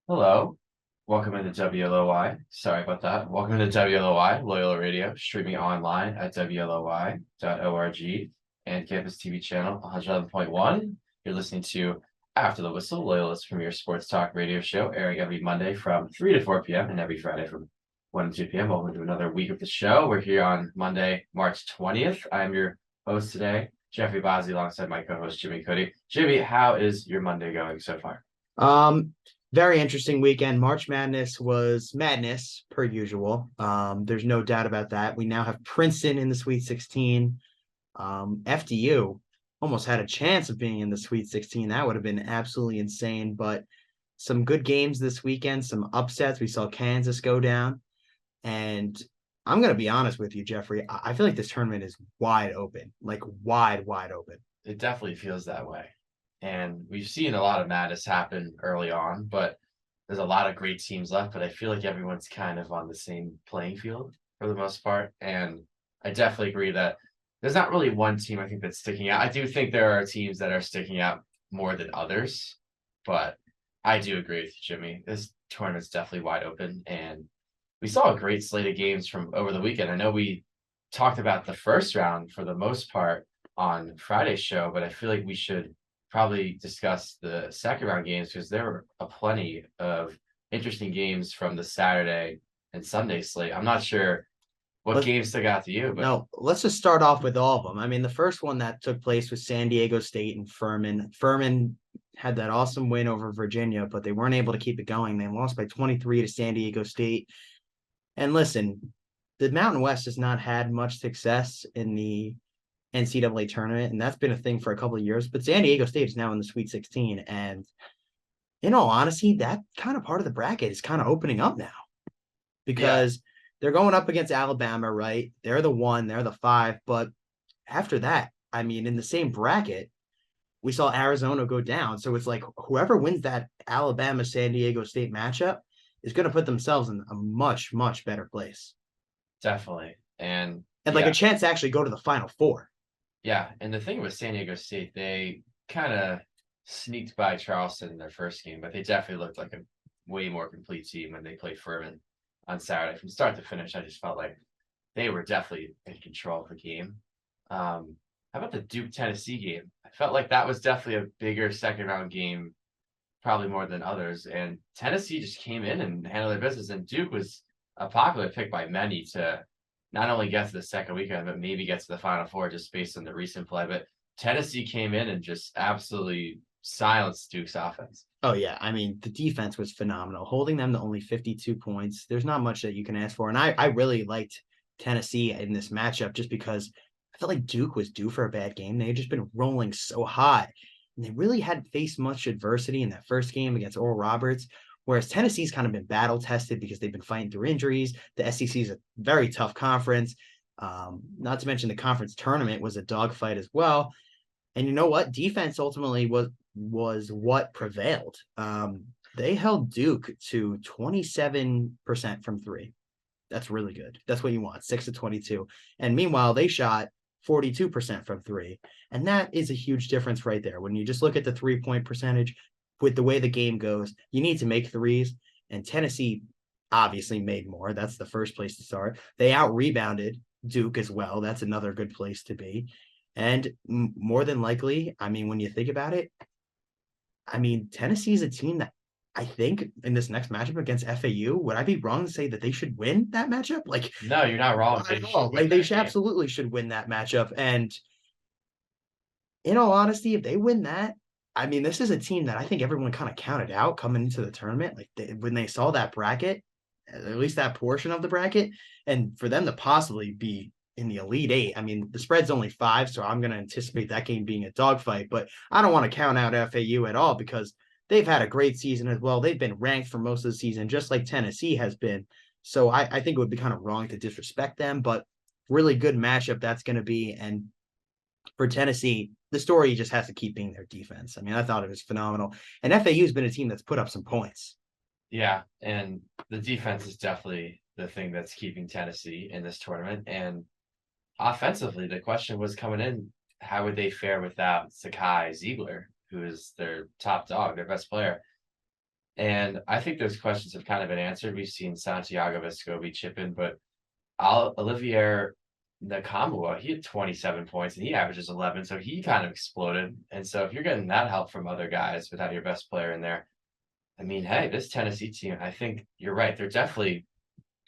Hello. Welcome into WLOY. Sorry about that. Welcome to WLOY, Loyola Radio, streaming online at WLOY.org and Campus TV channel 111.1. You're listening to After the Whistle, Loyola's premier sports talk radio show, airing every Monday from 3 to 4 p.m. and every Friday from 1 to 2 p.m. Welcome to another week of the show. We're here on Monday, March 20th. I'm your host today, Jeffrey Bozzi, alongside my co-host, Jimmy Cody. Jimmy, how is your Monday going so far? Um, Very interesting weekend. March Madness was madness per usual. There's no doubt about that. We now have Princeton in the Sweet 16. FDU almost had a chance of being in the Sweet 16. That would have been absolutely insane. But some good games this weekend, some upsets. We saw Kansas go down. And I'm going to be honest with you, Jeffrey. I feel like this tournament is wide open, like wide open. It definitely feels that way. And we've seen a lot of madness happen early on, but there's a lot of great teams left. But I feel like everyone's kind of on the same playing field for the most part. And I definitely agree that there's not really one team I think that's sticking out. I do think there are teams that are sticking out more than others, but I do agree with you, Jimmy. This tournament's definitely wide open. And we saw a great slate of games from over the weekend. I know we talked about the first round for the most part on Friday's show, but I feel like we should probably discuss the second round games because there were a plenty of interesting games from the Saturday and Sunday slate. I'm not sure what Let, games stuck out to you, but No, let's just start off with all of them. I mean, the first one that took place was San Diego State and Furman. Furman had that awesome win over Virginia, but they weren't able to keep it going. They lost by 23 to San Diego State. And listen, the Mountain West has not had much success in the NCAA tournament, and that's been a thing for a couple of years. But San Diego State is now in the Sweet 16. And in all honesty, that kind of part of the bracket is kind of opening up now yeah, because they're going up against Alabama, right? They're the one, they're the five. But after that, I mean, in the same bracket, we saw Arizona go down. So it's like whoever wins that Alabama San Diego State matchup is going to put themselves in a much better place definitely. And and like a yeah, chance to actually go to the Final Four. yeah. And the thing with San Diego State, they kind of sneaked by Charleston in their first game, but they definitely looked like a way more complete team when they played Furman on Saturday. From start to finish, I just felt like they were definitely in control of the game. How about the Duke Tennessee game? I felt like that was definitely a bigger second round game, probably more than others. And Tennessee just came in and handled their business. And Duke was a popular pick by many to not only get to the second weekend, but maybe get to the Final Four just based on the recent play. But Tennessee came in and just absolutely silenced Duke's offense. Oh yeah, I mean the defense was phenomenal, holding them to only 52 points. There's not much that you can ask for, and I really liked Tennessee in this matchup just because I felt like Duke was due for a bad game. They had just been rolling so hot, and they really hadn't faced much adversity in that first game against Oral Roberts. Whereas Tennessee's kind of been battle tested because they've been fighting through injuries. The SEC is a very tough conference. Not to mention the conference tournament was a dogfight as well. And you know what? Defense ultimately was what prevailed. They held Duke to 27% from three. That's really good. That's what you want, 6 to 22. And meanwhile, they shot 42% from three. And that is a huge difference right there. When you just look at the 3-point percentage with the way the game goes, you need to make threes. And Tennessee obviously made more. That's the first place to start. They out rebounded Duke as well. That's another good place to be. And more than likely, I mean, when you think about it, I mean, Tennessee is a team that I think in this next matchup against FAU, would I be wrong to say that they should win that matchup? Like, No, you're not wrong. not They at should all. win Like, they that should game. absolutely should win that matchup. And in all honesty, if they win that, I mean, this is a team that I think everyone kind of counted out coming into the tournament. Like, when they saw that bracket, at least that portion of the bracket, and for them to possibly be in the Elite Eight. I mean, the spread's only 5, so I'm going to anticipate that game being a dogfight. But I don't want to count out FAU at all because they've had a great season as well. They've been ranked for most of the season, just like Tennessee has been. So I think it would be kind of wrong to disrespect them, but really good matchup that's going to be. And for Tennessee, the story just has to keep being their defense. I mean, I thought it was phenomenal. And FAU has been a team that's put up some points. Yeah, and the defense is definitely the thing that's keeping Tennessee in this tournament. And offensively, the question was coming in, how would they fare without Sakai Ziegler, who is their top dog, their best player? And I think those questions have kind of been answered. We've seen Santiago Vescovi chip in, but Olivier Nakamura, he had 27 points and he averages 11, so he kind of exploded. And so if you're getting that help from other guys without your best player in there, I mean, hey, this Tennessee team, I think you're right. They're definitely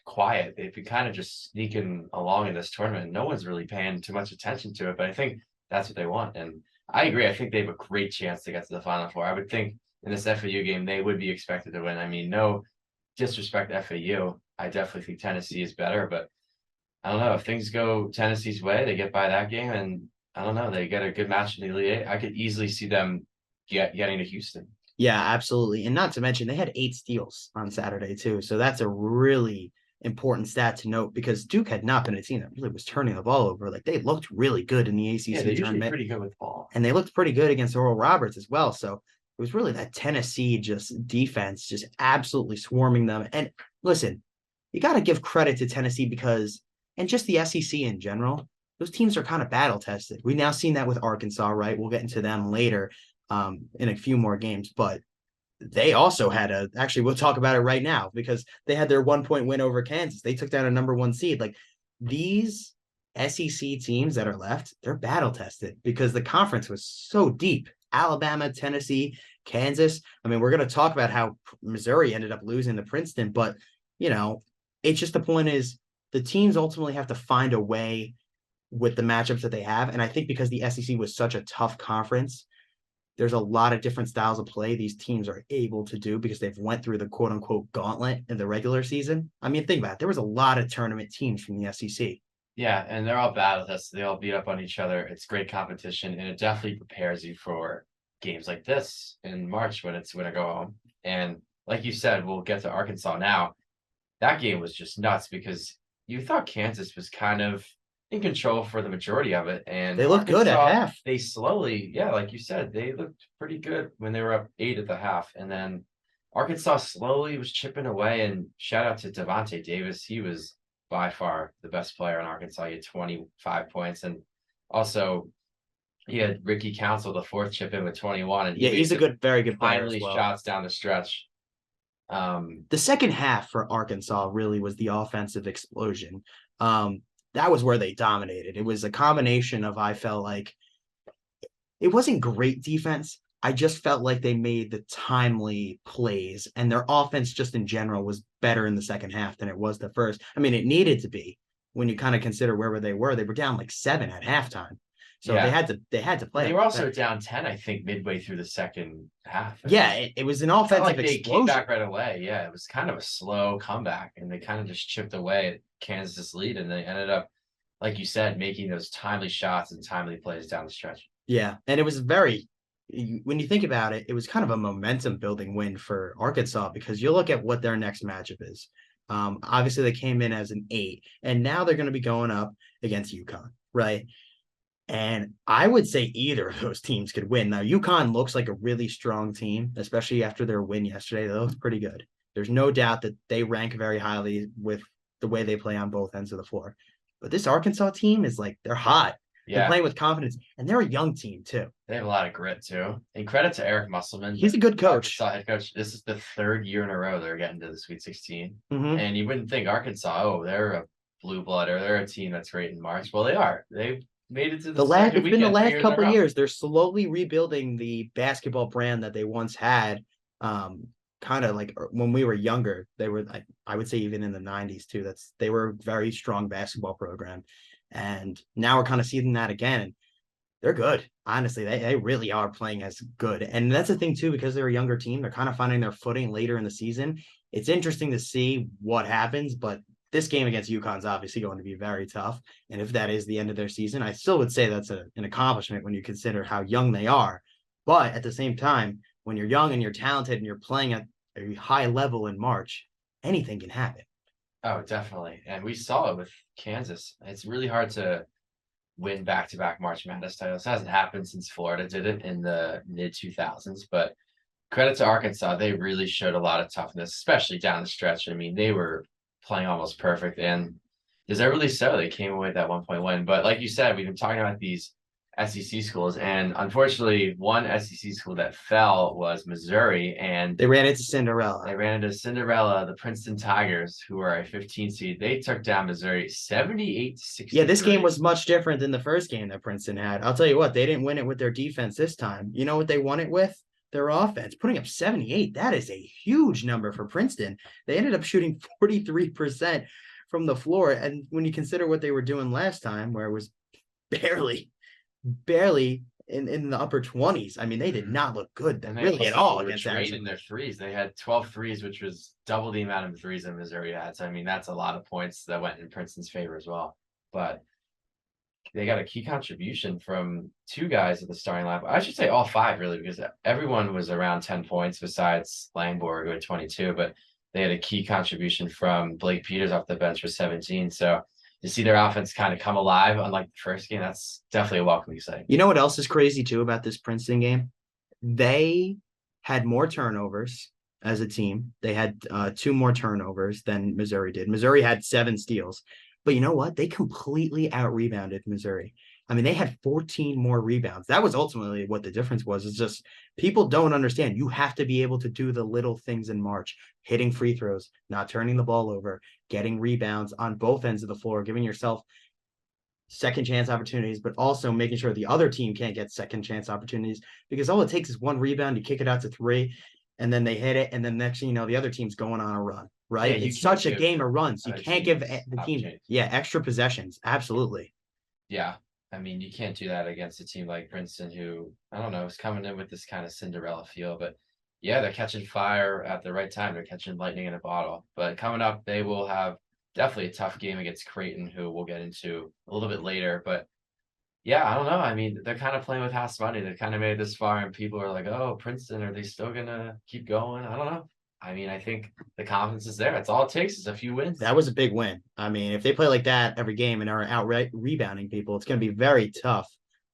quiet. They've been kind of just sneaking along in this tournament. No one's really paying too much attention to it, but I think that's what they want. And I agree. I think they have a great chance to get to the Final Four. I would think in this FAU game, they would be expected to win. I mean, no disrespect to FAU. I definitely think Tennessee is better, but I don't know if things go Tennessee's way, they get by that game, and I don't know, they get a good match in the Elite Eight. I could easily see them getting to Houston. Yeah, absolutely. And not to mention they had 8 steals on Saturday too. So that's a really important stat to note because Duke had not been a team that really was turning the ball over. Like they looked really good in the ACC Yeah, they're usually tournament. pretty good with the ball. And they looked pretty good against Oral Roberts as well. So it was really that Tennessee just defense just absolutely swarming them. And listen, you got to give credit to Tennessee because, and just the SEC in general, those teams are kind of battle tested. We've now seen that with Arkansas, right? We'll get into them later in a few more games, but they also had actually, we'll talk about it right now because they had their 1-point win over Kansas. They took down a number 1 seed. Like these SEC teams that are left, they're battle tested because the conference was so deep. Alabama, Tennessee, Kansas. I mean, we're going to talk about how Missouri ended up losing to Princeton, but it's just the point is the teams ultimately have to find a way with the matchups that they have. And I think because the SEC was such a tough conference, there's a lot of different styles of play these teams are able to do because they've went through the quote unquote gauntlet in the regular season. I mean, think about it. There was a lot of tournament teams from the SEC. Yeah, and they're all battle tested. They all beat up on each other. It's great competition, and it definitely prepares you for games like this in March when it's going to go home. And like you said, we'll get to Arkansas now. That game was just nuts because you thought Kansas was kind of in control for the majority of it, and they looked good at half. They slowly, yeah, like you said, they looked pretty good when they were up 8 at the half, and then Arkansas slowly was chipping away. And shout out to Devontae Davis, he was by far the best player in Arkansas. He had 25 points, and also he had Ricky Council, the 4th, chip in with 21. And he's a very good player. Finally, shots down the stretch. The second half for Arkansas really was the offensive explosion. That was where they dominated. It was a combination of, I felt like it wasn't great defense. I just felt like they made the timely plays and their offense just in general was better in the second half than it was the first. I mean, it needed to be when you kind of consider where they were. They were down like 7 at halftime. So they had to play. They were also down 10, I think, midway through the second half. It was an offensive explosion. They came back right away. Yeah, it was kind of a slow comeback, and they kind of just chipped away at Kansas' lead, and they ended up, like you said, making those timely shots and timely plays down the stretch. Yeah, and it was when you think about it, it was kind of a momentum building win for Arkansas because you look at what their next matchup is. Obviously, they came in as an 8, and now they're going to be going up against UConn, right? And I would say either of those teams could win. Now, UConn looks like a really strong team, especially after their win yesterday. They look pretty good. There's no doubt that they rank very highly with the way they play on both ends of the floor. But this Arkansas team is like, they're hot. Yeah. They're playing with confidence, and they're a young team too. They have a lot of grit too. And credit to Eric Musselman. He's a good coach. Arkansas head coach. This is the 3rd year in a row they're getting to the Sweet 16. Mm-hmm. And you wouldn't think Arkansas, they're a blue blood or they're a team that's great in March. Well, they are. They've made it to the last. It's been the last couple of years. They're slowly rebuilding the basketball brand that they once had. Kind of like when we were younger, they were, I would say, even in the 90s too. They were a very strong basketball program, and now we're kind of seeing that again. They're good, honestly. They really are playing as good, and that's the thing too, because they're a younger team. They're kind of finding their footing later in the season. It's interesting to see what happens, but this game against UConn is obviously going to be very tough. And if that is the end of their season, I still would say that's an accomplishment when you consider how young they are. But at the same time, when you're young and you're talented and you're playing at a high level in March, anything can happen. Oh, definitely. And we saw it with Kansas. It's really hard to win back-to-back March Madness titles. It hasn't happened since Florida did it in the mid-2000s. But credit to Arkansas. They really showed a lot of toughness, especially down the stretch. I mean, they were playing almost perfect, and deservedly so. They came away with that 1-point win. But like you said, we've been talking about these SEC schools. And unfortunately, one SEC school that fell was Missouri, and They ran into they Cinderella. ran into Cinderella, the Princeton Tigers, who are a 15 seed. They took down Missouri 78 to Yeah, this game 63. was much different than the first game that Princeton had. I'll tell you what, they didn't win it with their defense this time. You know what they won it with? Their offense, putting up 78. That is a huge number for Princeton. They ended up shooting 43% from the floor. And when you consider what they were doing last time, where it was barely in the upper 20s, I mean, they did not look good And they really at also all were against draining Arizona. their threes. They had 12 threes, which was double the amount of threes that Missouri had. So I mean, that's a lot of points that went in Princeton's favor as well. But they got a key contribution from two guys at the starting lineup. I should say all five, really, because everyone was around 10 points besides Langborg, who had 22. But they had a key contribution from Blake Peters off the bench for 17. So to see their offense kind of come alive, unlike the first game, that's definitely a welcoming sight. You know what else is crazy too about this Princeton game? They had more turnovers as a team. They had 2 more turnovers than Missouri did. Missouri had 7 steals. But you know what? They completely out rebounded Missouri. I mean, they had 14 more rebounds. That was ultimately what the difference was. It's just people don't understand. You have to be able to do the little things in March, hitting free throws, not turning the ball over, getting rebounds on both ends of the floor, giving yourself second chance opportunities, but also making sure the other team can't get second chance opportunities, because all it takes is one rebound, you kick it out to 3, and then they hit it, and then next thing you know, the other team's going on a run, right? Yeah, you It's can't such a give game of runs. You other can't give teams the team, opportunities. extra possessions. Absolutely. Yeah. I mean, you can't do that against a team like Princeton, who, I don't know, is coming in with this kind of Cinderella feel. But yeah, they're catching fire at the right time. They're catching lightning in a bottle. But coming up, they will have definitely a tough game against Creighton, who we'll get into a little bit later. But yeah, I don't know. I mean, they're kind of playing with house money. They've kind of made it this far, and people are like, "Oh, Princeton, are they still gonna keep going?" I don't know. I mean, I think the confidence is there. That's all it takes is a few wins. That was a big win. I mean, if they play like that every game and are outright rebounding people, it's going to be very tough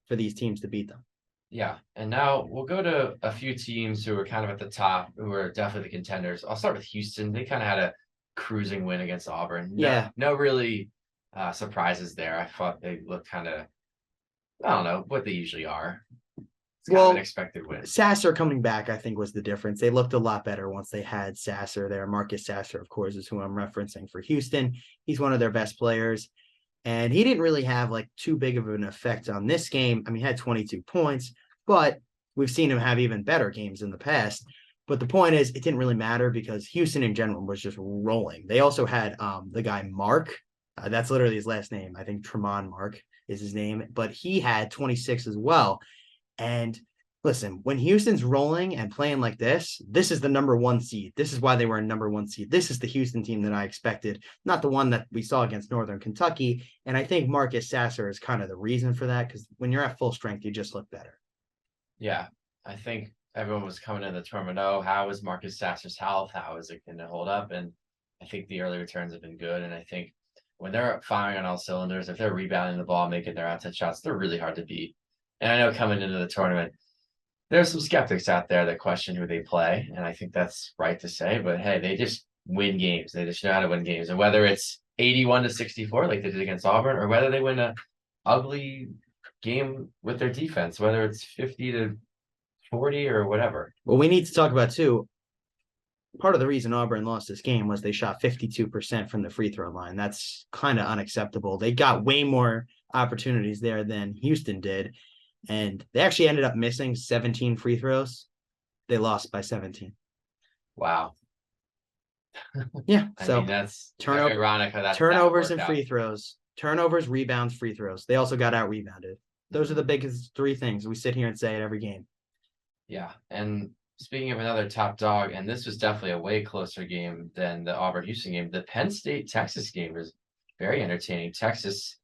for these teams to beat them. Yeah, and now we'll go to a few teams who are kind of at the top, who are definitely the contenders. I'll start with Houston. They kind of had a cruising win against Auburn. Yeah. No really surprises there. I thought they looked kind of, I don't know, what they usually are. It's kind of an expected win. Sasser coming back, I think, was the difference. They looked a lot better once they had Sasser there. Marcus Sasser, of course, is who I'm referencing for Houston. He's one of their best players. And he didn't really have like too big of an effect on this game. I mean, he had 22 points, but we've seen him have even better games in the past. But the point is, it didn't really matter because Houston in general was just rolling. They also had the guy Mark. That's literally his last name. I think Tremont Mark is his name, but he had 26 as well. And listen, when Houston's rolling and playing like this is the number 1 seed. This is why they were a number 1 seed. This is the Houston team that I expected, not the one that we saw against Northern Kentucky. And I think Marcus Sasser is kind of the reason for that, because when you're at full strength, you just look better. Yeah, I think everyone was coming in the tournament. Oh, how is Marcus Sasser's health? How is it going to hold up? And I think the early returns have been good. And I think when they're firing on all cylinders, if they're rebounding the ball, making their outside shots, they're really hard to beat. And I know coming into the tournament, there's some skeptics out there that question who they play, and I think that's right to say. But hey, they just win games. They just know how to win games, and whether it's 81 to 64 like they did against Auburn, or whether they win a ugly game with their defense, whether it's 50 to 40 or whatever. Well, we need to talk about too. Part of the reason Auburn lost this game was they shot 52% from the free throw line. That's kind of unacceptable. They got way more opportunities there than Houston did. And they actually ended up missing 17 free throws. They lost by 17. Wow. Yeah. I So mean, that's turnover, ironic how that turnovers and worked free out. throws, turnovers, rebounds, free throws. They also got out rebounded. Those are the biggest 3 things. We sit here and say it every game. Yeah. And speaking of another top dog, and this was definitely a way closer game than the Auburn Houston game, the Penn State Texas game was very entertaining. Texas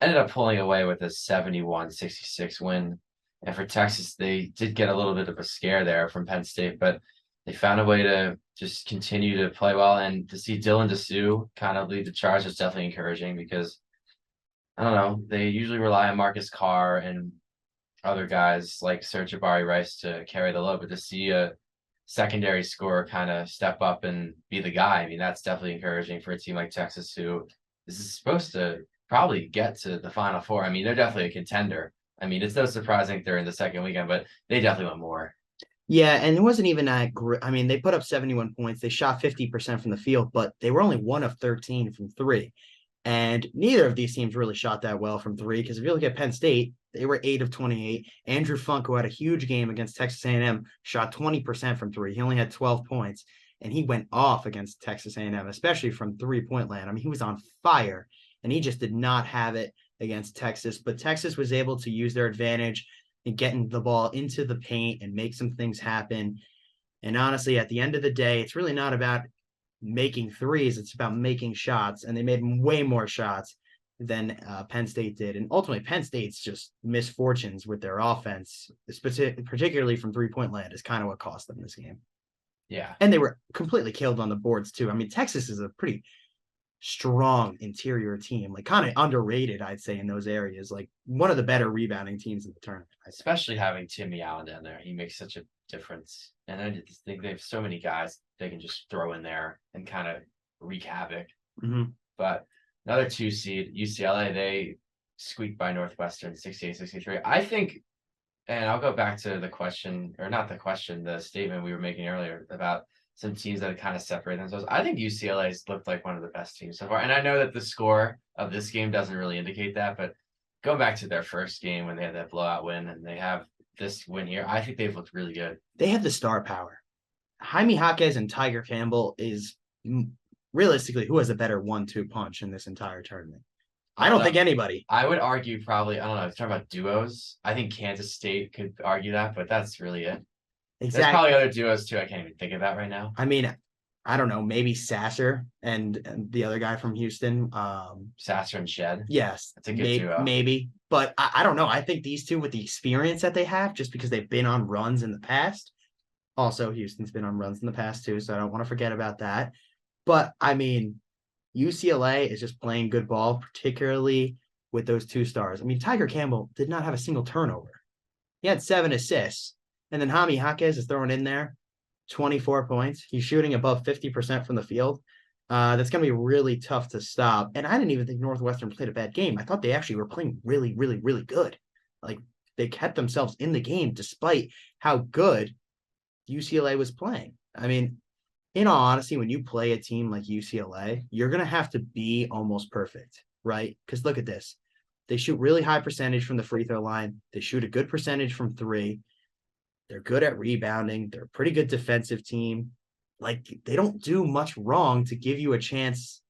ended up pulling away with a 71-66 win. And for Texas, they did get a little bit of a scare there from Penn State, but they found a way to just continue to play well. And to see Dylan Dessou kind of lead the charge was definitely encouraging, because I don't know, they usually rely on Marcus Carr and other guys like Serge Jabari Rice to carry the load, but to see a secondary scorer kind of step up and be the guy, I mean, that's definitely encouraging for a team like Texas, who is supposed to probably get to the Final Four. I mean, they're definitely a contender. I mean, it's no surprising they're in the second weekend, but they definitely want more. Yeah, and it wasn't even that great. I mean, they put up 71 points. They shot 50% from the field, but they were only 1 of 13 from three. And neither of these teams really shot that well from three. Because if you look at Penn State, they were 8 of 28. Andrew Funk, who had a huge game against Texas A&M, shot 20% from three. He only had 12 points, and he went off against Texas A&M, especially from 3-point land. I mean, he was on fire, and he just did not have it against Texas. But Texas was able to use their advantage and getting the ball into the paint and make some things happen. And honestly, at the end of the day, it's really not about making threes. It's about making shots. And they made way more shots than Penn State did. And ultimately, Penn State's just misfortunes with their offense, particularly from 3-point land, is kind of what cost them this game. Yeah. And they were completely killed on the boards, too. I mean, Texas is a pretty strong interior team, like kind of underrated, I'd say, in those areas. Like one of the better rebounding teams in the tournament. Especially having Timmy Allen down there. He makes such a difference. And I just think they have so many guys they can just throw in there and kind of wreak havoc. Mm-hmm. But another 2 seed, UCLA, they squeaked by Northwestern 68-63. I think, and I'll go back to the question, or not the question, the statement we were making earlier about some teams that kind of separate themselves. I think UCLA's looked like one of the best teams so far. And I know that the score of this game doesn't really indicate that, but go back to their first game when they had that blowout win and they have this win here. I think they've looked really good. They have the star power. Jaime Jaquez and Tiger Campbell is realistically who has a better 1-2 punch in this entire tournament. I don't think anybody. I would argue probably, I don't know, if you're talking about duos, I think Kansas State could argue that, but that's really it. Exactly. There's probably other duos too. I can't even think of that right now. I mean, I don't know, maybe Sasser and the other guy from Houston. Sasser and Shed. Yes. That's a good duo. Maybe. But I don't know. I think these two, with the experience that they have, just because they've been on runs in the past. Also, Houston's been on runs in the past too, so I don't want to forget about that. But, I mean, UCLA is just playing good ball, particularly with those 2 stars. I mean, Tiger Campbell did not have a single turnover. He had 7 assists. And then Jaime Jaquez is throwing in there 24 points. He's shooting above 50% from the field. That's going to be really tough to stop. And I didn't even think Northwestern played a bad game. I thought they actually were playing really, really, really good. Like, they kept themselves in the game despite how good UCLA was playing. I mean, in all honesty, when you play a team like UCLA, you're going to have to be almost perfect, right? Because look at this. They shoot really high percentage from the free throw line. They shoot a good percentage from 3. They're good at rebounding. They're a pretty good defensive team. Like, they don't do much wrong to give you a chance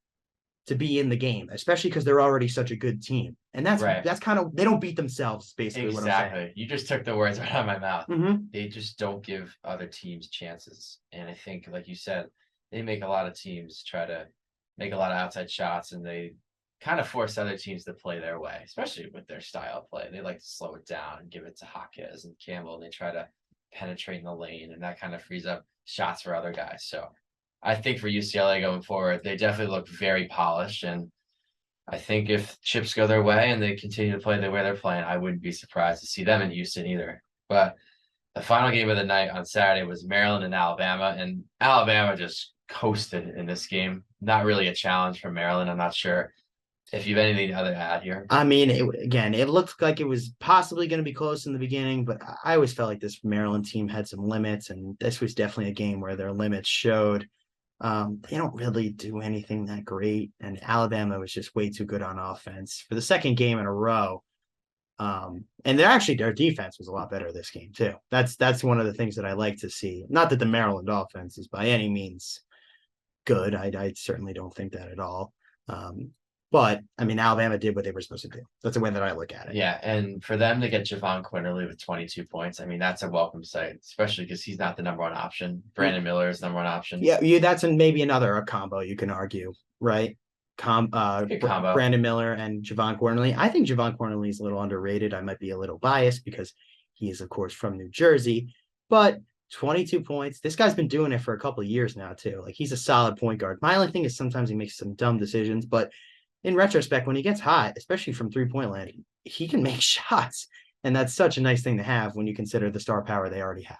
to be in the game, especially because they're already such a good team. And that's right. That's kind of, they don't beat themselves, basically. Exactly. What I'm saying. You just took the words right out of my mouth. Mm-hmm. They just don't give other teams chances. And I think, like you said, they make a lot of teams try to make a lot of outside shots, and they kind of force other teams to play their way, especially with their style of play. They like to slow it down and give it to Jaquez and Campbell, and they try to penetrate in the lane, and that kind of frees up shots for other guys. So I think for UCLA going forward, they definitely look very polished, and I think if chips go their way and they continue to play the way they're playing, I wouldn't be surprised to see them in Houston either. But the final game of the night on Saturday was Maryland and Alabama, and Alabama just coasted in this game. Not really a challenge for Maryland. I'm not sure if you have anything other to add here. I mean, it looked like it was possibly going to be close in the beginning, but I always felt like this Maryland team had some limits, and this was definitely a game where their limits showed. They don't really do anything that great, and Alabama was just way too good on offense for the second game in a row. And their defense was a lot better this game too. That's one of the things that I like to see. Not that the Maryland offense is by any means good. I certainly don't think that at all. But I mean, Alabama did what they were supposed to do. That's the way that I look at it. Yeah, and for them to get Javon Quinterly with 22 points, I mean, that's a welcome sight, especially because he's not the number one option. Brandon Miller is number one option. Yeah, that's maybe another combo you can argue, right? Combo. Brandon Miller and Javon Quinterly. I think Javon Quinterly is a little underrated. I might be a little biased because he is, of course, from New Jersey, but 22 points. This guy's been doing it for a couple of years now too. Like, he's a solid point guard. My only thing is sometimes he makes some dumb decisions, but in retrospect, when he gets hot, especially from 3-point land, he can make shots. And that's such a nice thing to have when you consider the star power they already have.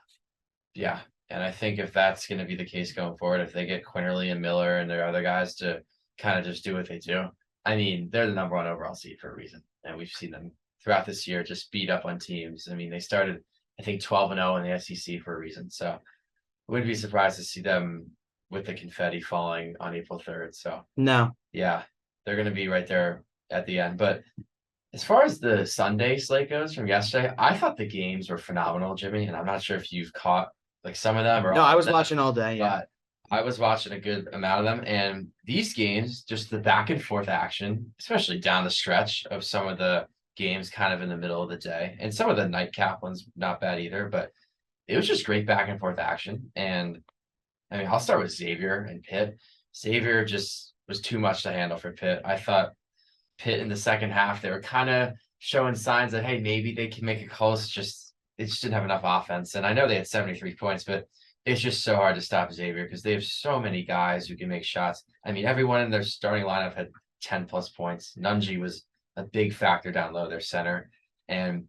Yeah. And I think if that's going to be the case going forward, if they get Quinterly and Miller and their other guys to kind of just do what they do, I mean, they're the number one overall seed for a reason. And we've seen them throughout this year just beat up on teams. I mean, they started, I think, 12-0 in the SEC for a reason. So I wouldn't be surprised to see them with the confetti falling on April 3rd. So No, yeah, they're going to be right there at the end. But as far as the Sunday slate goes from yesterday, I thought the games were phenomenal, Jimmy. And I'm not sure if you've caught like some of them or no, all I of was them, watching all day. Yeah. but I was watching a good amount of them. And these games, just the back and forth action, especially down the stretch of some of the games kind of in the middle of the day, and some of the nightcap ones, not bad either. But it was just great back and forth action. And I mean, I'll start with Xavier and Pitt. Xavier just was too much to handle for Pitt. I thought Pitt in the second half, they were kind of showing signs that, hey, maybe they can make it close. Just they just didn't have enough offense. And I know they had 73 points, but it's just so hard to stop Xavier because they have so many guys who can make shots. I mean, everyone in their starting lineup had 10 plus points. Nunji was a big factor down low, their center. And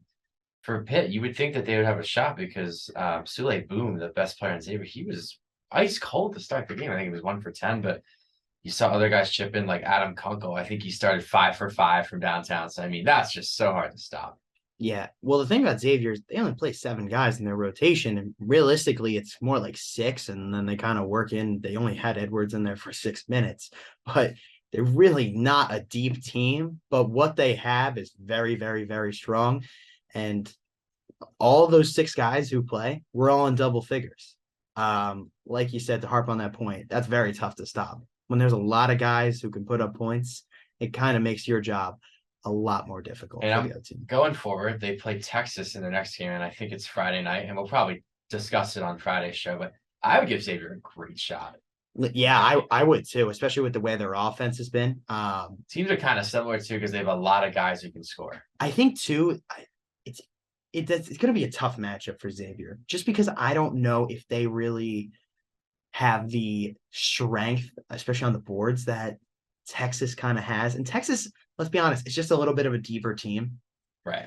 for Pitt, you would think that they would have a shot because Sule Boom, the best player in Xavier, he was ice cold to start the game. I think it was 1 for 10, but you saw other guys chip in like Adam Kunkel. I think he started 5 for 5 from downtown. So I mean, that's just so hard to stop. Yeah. Well, the thing about Xavier is they only play 7 guys in their rotation, and realistically, it's more like 6. And then they kind of work in. They only had Edwards in there for 6 minutes, but they're really not a deep team. But what they have is very, very, very strong. And all those 6 guys who play, we're all in double figures. Like you said, to harp on that point, that's very tough to stop. When there's a lot of guys who can put up points, it kind of makes your job a lot more difficult And for I'm the other team. going forward, they play Texas in their next game, and I think it's Friday night, and we'll probably discuss it on Friday's show. But I would give Xavier a great shot. Yeah, I would too, especially with the way their offense has been. Teams are kind of similar too because they have a lot of guys who can score. I think too, it's going to be a tough matchup for Xavier, just because I don't know if they really have the strength, especially on the boards, that Texas kind of has. And Texas, let's be honest, it's just a little bit of a deeper team. Right.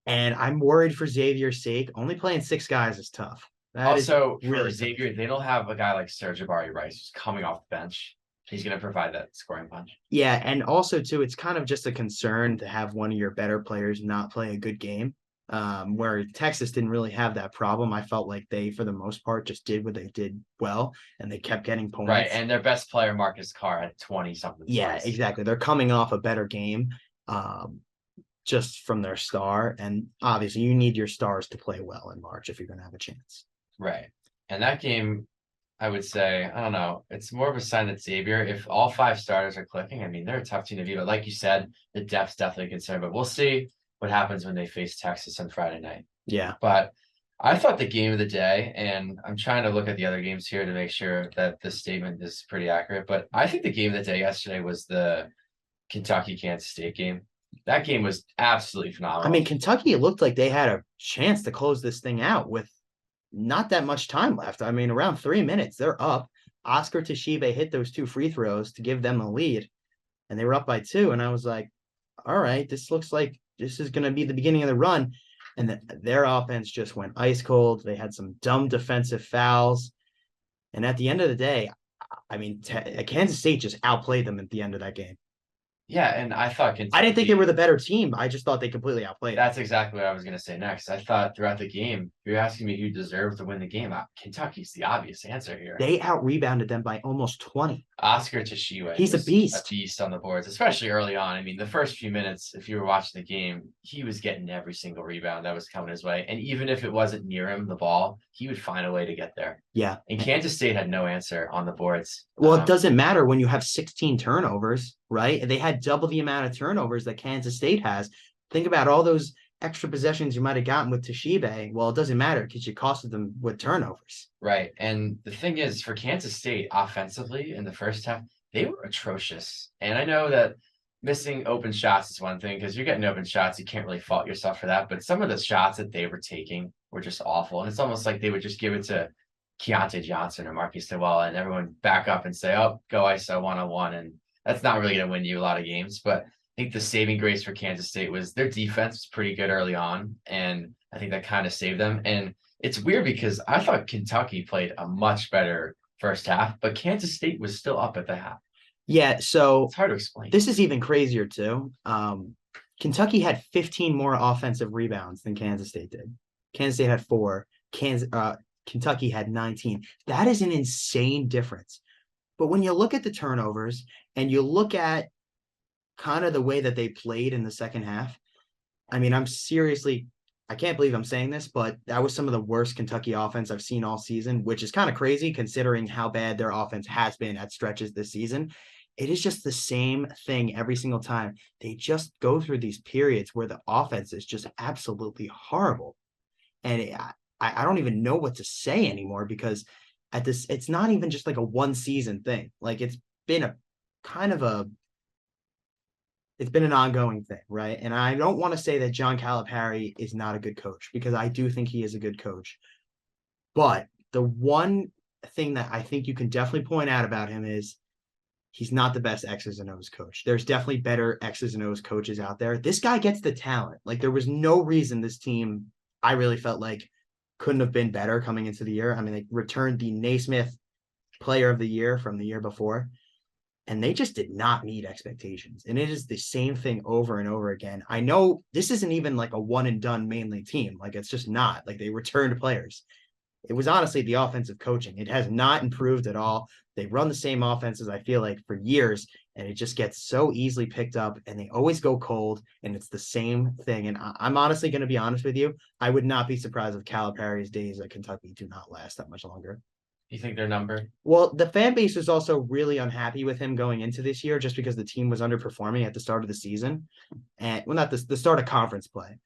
And I'm worried for Xavier's sake. Only playing 6 guys is tough. That Also, is really for Xavier, they don't have a guy like Serge Jabari Rice who's coming off the bench. He's going to provide that scoring punch. Yeah, and also too, it's kind of just a concern to have one of your better players not play a good game. Where Texas didn't really have that problem. I felt like they, for the most part, just did what they did well, and they kept getting points. Right, and their best player, Marcus Carr, had 20-something. Yeah, points. exactly. They're coming off a better game, just from their star, and obviously you need your stars to play well in March if you're going to have a chance. Right, and that game, I would say, I don't know, it's more of a sign that Xavier, if all 5 starters are clicking, I mean, they're a tough team to beat. But like you said, the depth's definitely a concern. But we'll see what happens when they face Texas on Friday night. Yeah. But I thought the game of the day, and I'm trying to look at the other games here to make sure that this statement is pretty accurate, but I think the game of the day yesterday was the Kentucky-Kansas State game. That game was absolutely phenomenal. I mean, Kentucky, it looked like they had a chance to close this thing out with not that much time left. I mean, around 3 minutes, they're up. Oscar Toshibe hit those 2 free throws to give them a lead, and they were up by 2. And I was like, all right, this looks like this is going to be the beginning of the run. And their offense just went ice cold. They had some dumb defensive fouls. And at the end of the day, I mean, Kansas State just outplayed them at the end of that game. Yeah, and I thought Kentucky, I didn't think they were the better team. I just thought they completely outplayed them. That's exactly what I was going to say next. I thought throughout the game, if you're asking me who deserved to win the game, Kentucky's the obvious answer here. They out-rebounded them by almost 20. Oscar Toshibe. He's a beast. A beast on the boards, especially early on. I mean, the first few minutes, if you were watching the game, he was getting every single rebound that was coming his way. And even if it wasn't near him, the ball, he would find a way to get there. Yeah. And Kansas State had no answer on the boards. Well, it doesn't matter when you have 16 turnovers, right? They had double the amount of turnovers that Kansas State has. Think about all those extra possessions you might have gotten with Toshibe. Well, it doesn't matter because you costed them with turnovers. Right. And the thing is, for Kansas State offensively in the first half, they were atrocious. And I know that missing open shots is one thing because you're getting open shots. You can't really fault yourself for that. But some of the shots that they were taking were just awful. And it's almost like they would just give it to Keontae Johnson or Marquis Dewala and everyone back up and say, oh, go ISO 1-on-1. And that's not really going to win you a lot of games. But I think the saving grace for Kansas State was their defense was pretty good early on. And I think that kind of saved them. And it's weird because I thought Kentucky played a much better first half, but Kansas State was still up at the half. Yeah, so it's hard to explain. This is even crazier too. Kentucky had 15 more offensive rebounds than Kansas State did. Kansas State had 4. Kentucky had 19. That is an insane difference. But when you look at the turnovers and you look at kind of the way that they played in the second half, I mean, I can't believe I'm saying this, but that was some of the worst Kentucky offense I've seen all season, which is kind of crazy considering how bad their offense has been at stretches this season. It is just the same thing every single time. They just go through these periods where the offense is just absolutely horrible. And I don't even know what to say anymore because it's not even just like a one season thing. Like been a kind of a it's been an ongoing thing, right? And I don't want to say that John Calipari is not a good coach because I do think he is a good coach. But the one thing that I think you can definitely point out about him is he's not the best X's and O's coach. There's definitely better X's and O's coaches out there. This guy gets the talent. Like there was no reason this team, I really felt like, couldn't have been better coming into the year. I mean, they returned the Naismith Player of the Year from the year before, and they just did not meet expectations. And it is the same thing over and over again. I know this isn't even like a one and done mainly team. Like it's just not. Like they returned players. It was honestly the offensive coaching. It has not improved at all. They run the same offenses, I feel like, for years, and it just gets so easily picked up, and they always go cold, and it's the same thing. And I'm honestly going to be honest with you. I would not be surprised if Calipari's days at Kentucky do not last that much longer. You think their number? Well, the fan base is also really unhappy with him going into this year just because the team was underperforming at the start of the season. And well, not the start of conference play.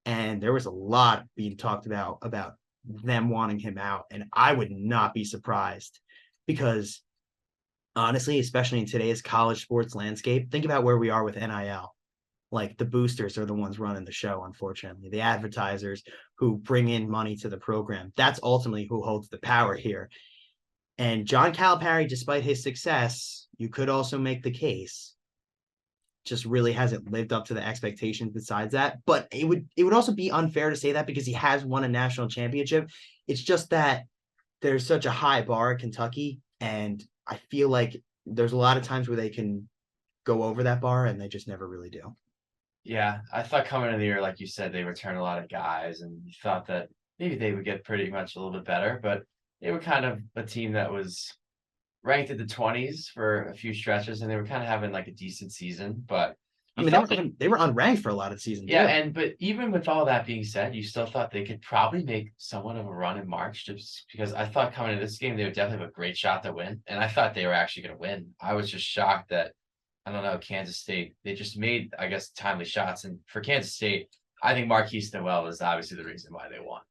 And there was a lot being talked about them wanting him out. And I would not be surprised because honestly, especially in today's college sports landscape, think about where we are with NIL. Like the boosters are the ones running the show, unfortunately. The advertisers who bring in money to the program. That's ultimately who holds the power here. And John Calipari, despite his success, you could also make the case, just really hasn't lived up to the expectations besides that. But it would also be unfair to say that because he has won a national championship. It's just that there's such a high bar at Kentucky, and I feel like there's a lot of times where they can go over that bar and they just never really do. Yeah, I thought coming into the year, like you said, they returned a lot of guys, and you thought that maybe they would get pretty much a little bit better, but they were kind of a team that was ranked in the 20s for a few stretches, and they were kind of having like a decent season. But I you mean, thought they were unranked for a lot of the season. yeah, Too. and but even with all that being said, you still thought they could probably make somewhat of a run in March, just because I thought coming into this game they would definitely have a great shot to win, and I thought they were actually going to win. I was just shocked that I don't know, Kansas State, they just made, I guess, timely shots. And for Kansas State, I think Marquise Noel is obviously the reason why they won.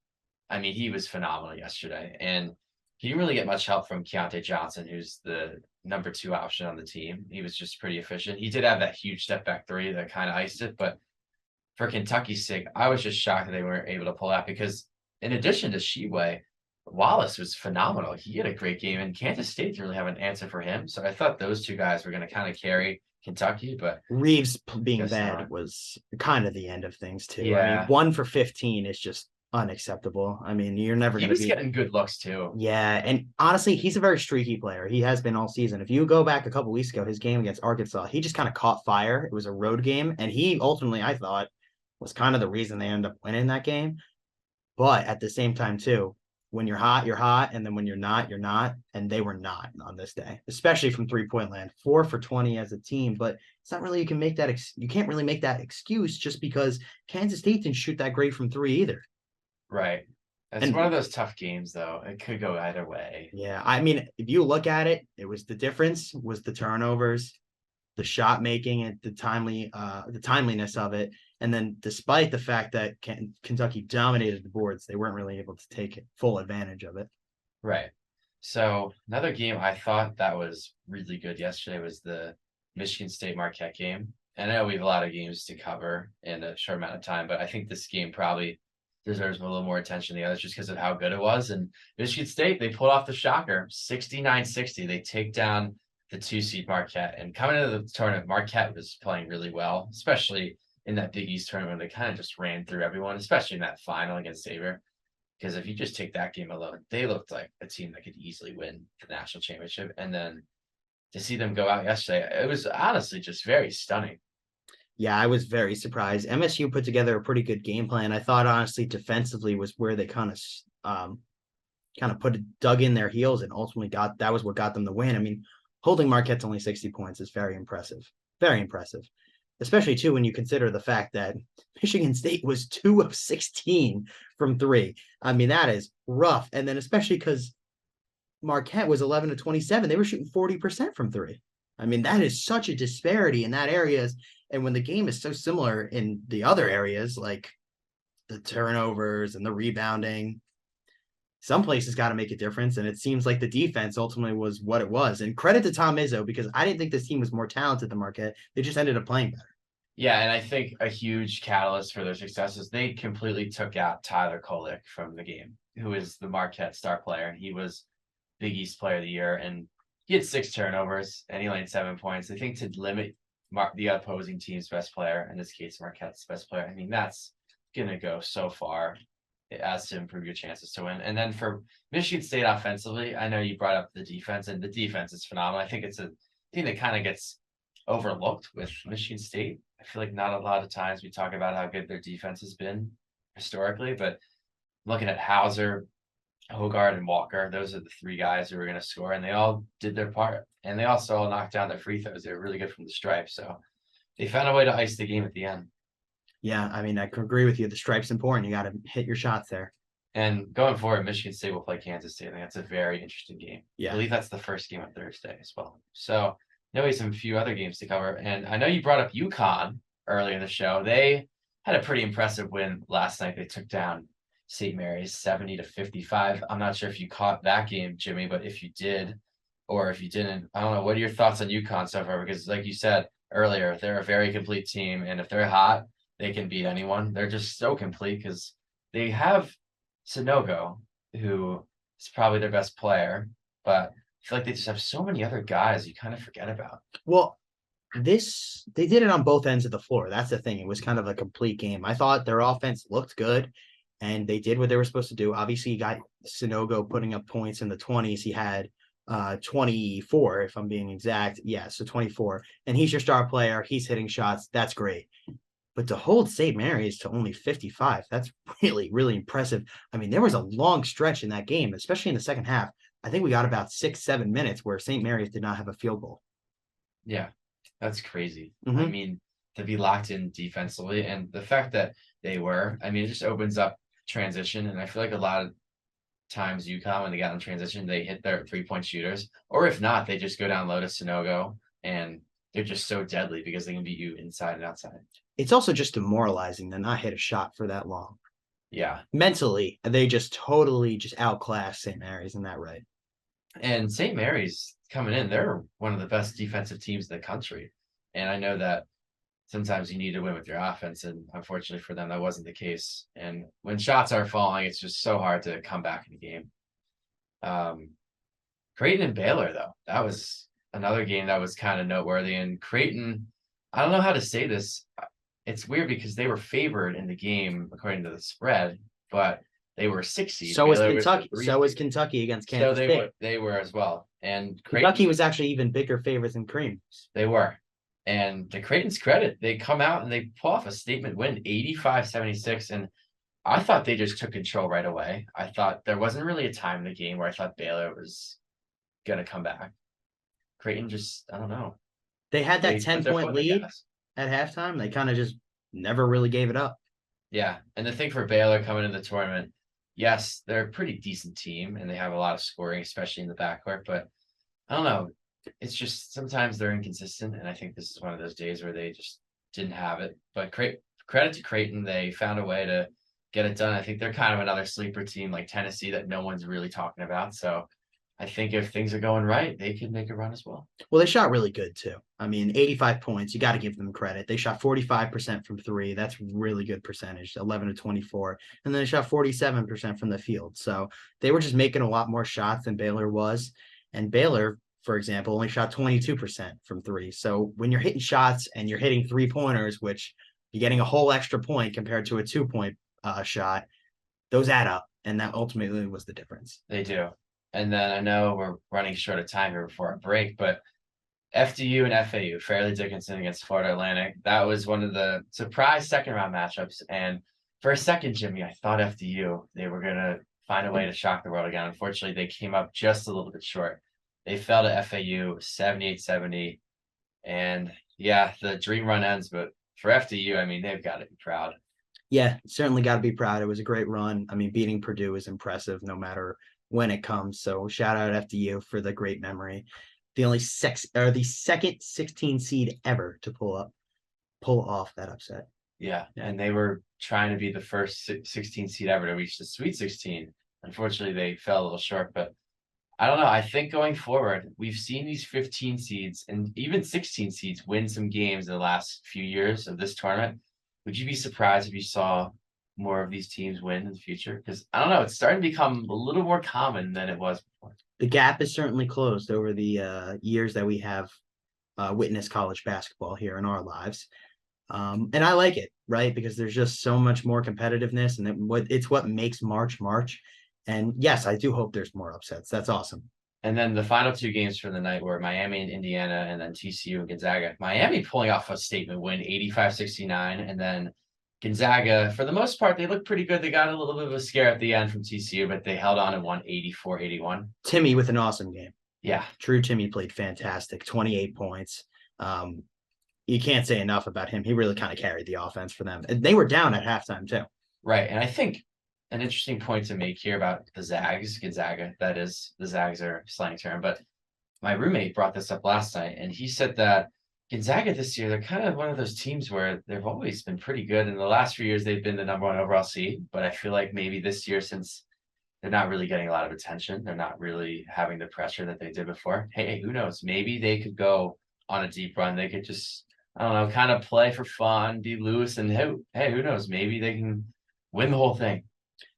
I mean, he was phenomenal yesterday. And he didn't really get much help from Keontae Johnson, who's the number 2 option on the team. He was just pretty efficient. He did have that huge step back 3 that kind of iced it. But for Kentucky's sake, I was just shocked that they weren't able to pull out because in addition to Sheway, Wallace was phenomenal. He had a great game, and Kansas State didn't really have an answer for him. So I thought those 2 guys were going to kind of carry Kentucky, but Reeves being bad not. was kind of the end of things too. Yeah. I mean, 1 for 15 is just unacceptable. I mean, you're never He going to was be getting good looks too. Yeah, and honestly, he's a very streaky player. He has been all season. If you go back a couple weeks ago, his game against Arkansas, he just kind of caught fire. It was a road game, and he ultimately, I thought, was kind of the reason they ended up winning that game. But at the same time, too, when you're hot, and then when you're not, you're not. And they were not on this day, especially from 3-point land. 4 for 20 as a team, but it's not really you can't really make that excuse just because Kansas State didn't shoot that great from 3 either. Right. It's one of those tough games, though. It could go either way. Yeah, I mean, if you look at it, it was the difference was the turnovers, the shot making, and the timeliness of it. And then, despite the fact that Kentucky dominated the boards, they weren't really able to take full advantage of it. Right. So another game I thought that was really good yesterday was the Michigan State Marquette game. And I know we have a lot of games to cover in a short amount of time, but I think this game probably deserves a little more attention than the others just because of how good it was. And Michigan State, they pulled off the shocker, 69-60. They take down the 2 seed Marquette. And coming into the tournament, Marquette was playing really well, especially in that Big East tournament. They kind of just ran through everyone, especially in that final against Xavier. Because if you just take that game alone, they looked like a team that could easily win the national championship. And then to see them go out yesterday, it was honestly just very stunning. Yeah, I was very surprised. MSU put together a pretty good game plan. I thought honestly defensively was where they kind of dug in their heels and ultimately got that was what got them the win. I mean, holding Marquette's only 60 points is very impressive. Very impressive. Especially too when you consider the fact that Michigan State was 2 of 16 from 3. I mean, that is rough. And then especially because Marquette was 11 to 27, they were shooting 40% from 3. I mean, that is such a disparity in that areas. And when the game is so similar in the other areas, like the turnovers and the rebounding, some places got to make a difference. And it seems like the defense ultimately was what it was. And credit to Tom Izzo, because I didn't think this team was more talented than Marquette. They just ended up playing better. Yeah, and I think a huge catalyst for their success is they completely took out Tyler Kolek from the game, who is the Marquette star player. He was Big East Player of the Year, and he had 6 turnovers and he only had 7 points. I think to limit the opposing team's best player, in this case Marquette's best player, I mean that's gonna go so far as to improve your chances to win. And then for Michigan State offensively, I know you brought up the defense, and the defense is phenomenal. I think it's a thing that kind of gets overlooked with Michigan State. I feel like not a lot of times we talk about how good their defense has been historically, but looking at Hauser, Hogard, and Walker, those are the 3 guys who were going to score, and they all did their part. And they also all knocked down their free throws. They were really good from the stripe. So they found a way to ice the game at the end. Yeah, I mean, I can agree with you. The stripe's important. You got to hit your shots there. And going forward, Michigan State will play Kansas State. I think that's a very interesting game. Yeah. I believe that's the first game on Thursday as well. So now we have some few other games to cover. And I know you brought up UConn earlier in the show. They had a pretty impressive win last night. They took down St. Mary's 70 to 55. I'm not sure if you caught that game, Jimmy, but if you did, or if you didn't, I don't know. What are your thoughts on UConn so far? Because like you said earlier, they're a very complete team. And if they're hot, they can beat anyone. They're just so complete because they have Sanogo, who is probably their best player, but I feel like they just have so many other guys you kind of forget about. Well, they did it on both ends of the floor. That's the thing. It was kind of a complete game. I thought their offense looked good and they did what they were supposed to do. Obviously, you got Sanogo putting up points in the 20s. He had 24, if I'm being exact. Yeah, so 24. And he's your star player. He's hitting shots. That's great. But to hold St. Mary's to only 55, that's really, really impressive. I mean, there was a long stretch in that game, especially in the second half. I think we got about 6-7 minutes where St. Mary's did not have a field goal. Yeah, that's crazy. Mhm. I mean, to be locked in defensively and the fact that they were, I mean, it just opens up transition. And I feel like a lot of times UConn, when they got in transition, they hit their 3-point shooters, or if not, they just go down low to Sanogo and they're just so deadly because they can beat you inside and outside. It's also just demoralizing to not hit a shot for that long. Yeah. Mentally, they just totally just outclass St. Mary's, isn't that right? And St. Mary's coming in, they're one of the best defensive teams in the country. And I know that sometimes you need to win with your offense. And unfortunately for them, that wasn't the case. And when shots are falling, it's just so hard to come back in the game. Creighton and Baylor, though, that was another game that was kind of noteworthy. And Creighton, I don't know how to say this. It's weird because they were favored in the game according to the spread, but they were 6 seed. So was Baylor Kentucky. the 3 So was seed. Kentucky against So Kansas State. they were as well. And Creighton, Kentucky was actually even bigger favorites than Cream. they were. And to Creighton's credit, they come out and they pull off a statement win, 85-76. And I thought they just took control right away. I thought there wasn't really a time in the game where I thought Baylor was going to come back. Creighton just, I don't know. They had that They put their foot 10-point in the lead gas. at halftime. They kind of just never really gave it up. Yeah. And the thing for Baylor coming in the tournament, yes, they're a pretty decent team and they have a lot of scoring, especially in the backcourt. But I don't know. It's just sometimes they're inconsistent. And I think this is one of those days where they just didn't have it. But credit to Creighton. They found a way to get it done. I think they're kind of another sleeper team like Tennessee that no one's really talking about. So I think if things are going right, they can make a run as well. Well, they shot really good too. I mean, 85 points. You got to give them credit. They shot 45% from 3. That's really good percentage, 11 to 24. And then they shot 47% from the field. So they were just making a lot more shots than Baylor was. And Baylor, for example, only shot 22% from 3. So when you're hitting shots and you're hitting 3-pointers, which you're getting a whole extra point compared to a 2-point shot, those add up. And that ultimately was the difference. They do. And then I know we're running short of time here before our break, but FDU and FAU, Fairleigh Dickinson against Florida Atlantic. That was one of the surprise second round matchups. And for a second, Jimmy, I thought FDU, they were going to find a way to shock the world again. Unfortunately, they came up just a little bit short. They fell to FAU 78-70. And yeah, the dream run ends. But for FDU, I mean, they've got to be proud. Yeah, certainly got to be proud. It was a great run. I mean, beating Purdue is impressive no matter when it comes. So shout out FDU for the great memory. The second 16 seed ever to pull off that upset. Yeah, and they were trying to be the first 16 seed ever to reach the Sweet 16. Unfortunately, they fell a little short, but I don't know. I think going forward, we've seen these 15 seeds and even 16 seeds win some games in the last few years of this tournament. Would you be surprised if you saw more of these teams win in the future? Because I don't know, it's starting to become a little more common than it was before. The gap is certainly closed over the years that we have witnessed college basketball here in our lives. And I like it, right? Because there's just so much more competitiveness, and it's what makes March. And yes, I do hope there's more upsets. That's awesome. And then the final two games for the night were Miami and Indiana, and then TCU and Gonzaga. Miami pulling off a statement win, 85-69, and then Gonzaga, for the most part, they looked pretty good. They got a little bit of a scare at the end from TCU, but they held on and won 84-81. Timmy with an awesome game. Yeah. True Timmy played fantastic, 28 points. You can't say enough about him. He really kind of carried the offense for them. And they were down at halftime, too. Right. And I think an interesting point to make here about the Zags, Gonzaga, that is, the Zags are slang term, but my roommate brought this up last night, and he said that Gonzaga this year, they're kind of one of those teams where they've always been pretty good. In the last few years, they've been the number one overall seed, but I feel like maybe this year, since they're not really getting a lot of attention, they're not really having the pressure that they did before. Hey, who knows? Maybe they could go on a deep run. They could just, I don't know, kind of play for fun, be loose, and hey, who knows? Maybe they can win the whole thing.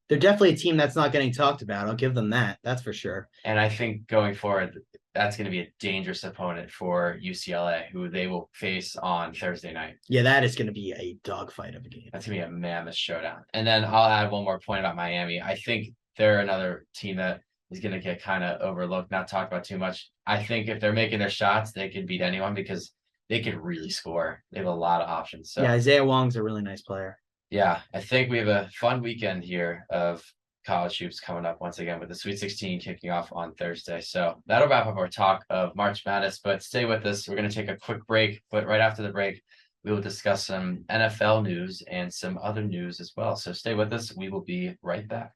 They're definitely a team that's not getting talked about. I'll give them that. That's for sure. And I think going forward, that's going to be a dangerous opponent for UCLA, who they will face on Thursday night. Yeah, that is going to be a dogfight of a game. That's going to be a mammoth showdown. And then I'll add one more point about Miami. I think they're another team that is going to get kind of overlooked, not talked about too much. I think if they're making their shots, they can beat anyone because they can really score. They have a lot of options. So yeah, Isaiah Wong's a really nice player. Yeah, I think we have a fun weekend here of college hoops coming up once again with the Sweet 16 kicking off on Thursday. So that'll wrap up our talk of March Madness, but stay with us. We're going to take a quick break, but right after the break, we will discuss some NFL news and some other news as well. So stay with us. We will be right back.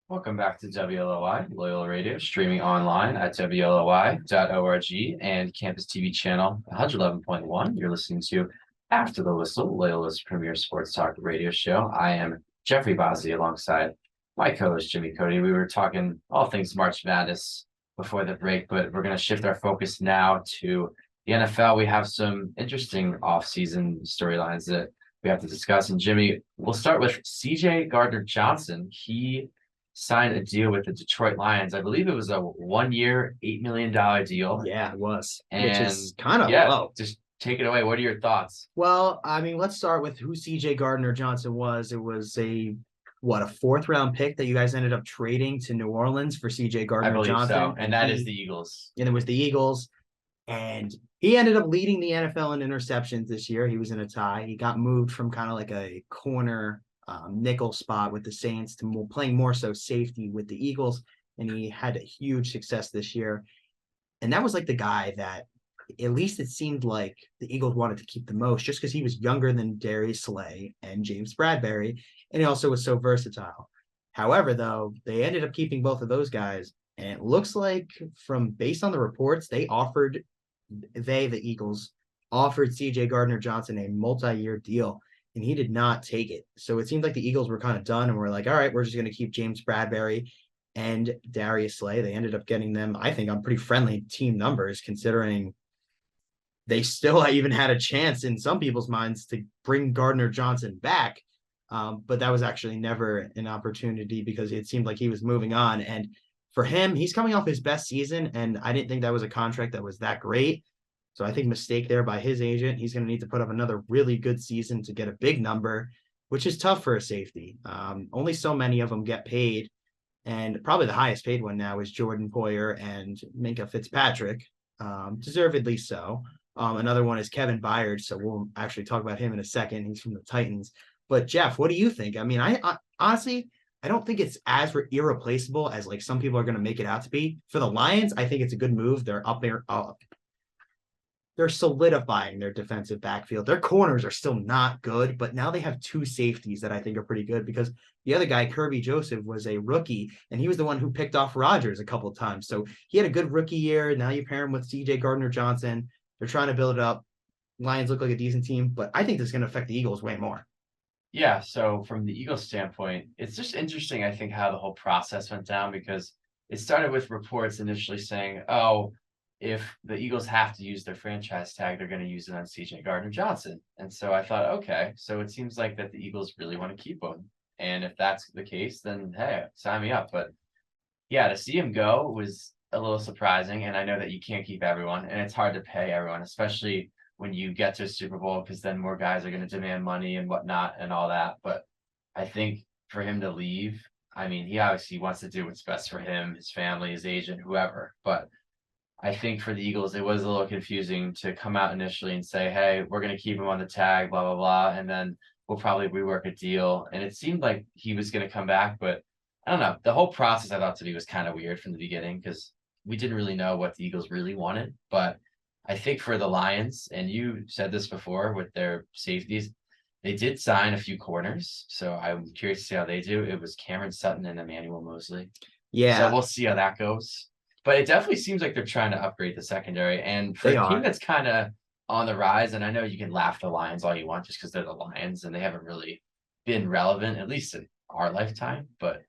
Welcome back to WLOY, Loyola Radio, streaming online at WLOY.org and Campus TV channel 111.1. You're listening to After the Whistle, Loyola's premier sports talk radio show. I am Jeffrey Bozzi alongside my co-host Jimmy Cody. We were talking all things March Madness before the break, but we're going to shift our focus now to the NFL. We have some interesting off-season storylines that we have to discuss. And Jimmy, we'll start with CJ Gardner-Johnson. He signed a deal with the Detroit Lions. I believe it was a 1-year, $8 million deal. Yeah, it was. And which is kind of low. Just take it away. What are your thoughts? Well, I mean, let's start with who CJ Gardner-Johnson was. It was a 4th round pick that you guys ended up trading to New Orleans for CJ Gardner-Johnson. I believe so. And that is the Eagles. And it was the Eagles. And he ended up leading the NFL in interceptions this year. He was in a tie. He got moved from kind of like a corner nickel spot with the Saints to playing more so safety with the Eagles, and he had a huge success this year. And that was like the guy that at least it seemed like the Eagles wanted to keep the most, just because he was younger than Darius Slay and James Bradbury, and he also was so versatile. However, though, they ended up keeping both of those guys, and it looks like based on the reports, the Eagles offered CJ Gardner-Johnson a multi-year deal, and he did not take it. So it seemed like the Eagles were kind of done and were like, all right, we're just going to keep James Bradbury and Darius Slay. They ended up getting them, I think, on pretty friendly team numbers, considering they still even had a chance in some people's minds to bring Gardner-Johnson back. But that was actually never an opportunity because it seemed like he was moving on. And for him, he's coming off his best season, and I didn't think that was a contract that was that great. So I think mistake there by his agent. He's going to need to put up another really good season to get a big number, which is tough for a safety. Only so many of them get paid. And probably the highest paid one now is Jordan Poyer and Minka Fitzpatrick, deservedly so. Another one is Kevin Byard, so we'll actually talk about him in a second. He's from the Titans. But Jeff, what do you think? I mean, I honestly, I don't think it's as irreplaceable as like some people are going to make it out to be. For the Lions, I think it's a good move. They're up there, they're solidifying their defensive backfield. Their corners are still not good, but now they have two safeties that I think are pretty good because the other guy, Kirby Joseph, was a rookie, and he was the one who picked off Rodgers a couple of times. So he had a good rookie year. Now you pair him with CJ Gardner-Johnson. They're trying to build it up. Lions look like a decent team, but I think this is going to affect the Eagles way more. Yeah, so from the Eagles standpoint, it's just interesting, I think, how the whole process went down because it started with reports initially saying, oh, if the Eagles have to use their franchise tag, they're going to use it on CJ Gardner-Johnson. And so I thought, okay, so it seems like that the Eagles really want to keep him. And if that's the case, then hey, sign me up. But yeah, to see him go was a little surprising. And I know that you can't keep everyone, and it's hard to pay everyone, especially when you get to a Super Bowl, because then more guys are going to demand money and whatnot and all that. But I think for him to leave, I mean, he obviously wants to do what's best for him, his family, his agent, whoever. But I think for the Eagles, it was a little confusing to come out initially and say, hey, we're going to keep him on the tag, blah, blah, blah. And then we'll probably rework a deal. And it seemed like he was going to come back. But I don't know. The whole process I thought to me was kind of weird from the beginning because we didn't really know what the Eagles really wanted. But I think for the Lions, and you said this before with their safeties, they did sign a few corners. So I'm curious to see how they do. It was Cameron Sutton and Emmanuel Mosley. Yeah. So we'll see how that goes. But it definitely seems like they're trying to upgrade the secondary. And for They a team are. that's kind of on the rise, and I know you can laugh the Lions all you want just because they're the Lions and they haven't really been relevant, at least in our lifetime. But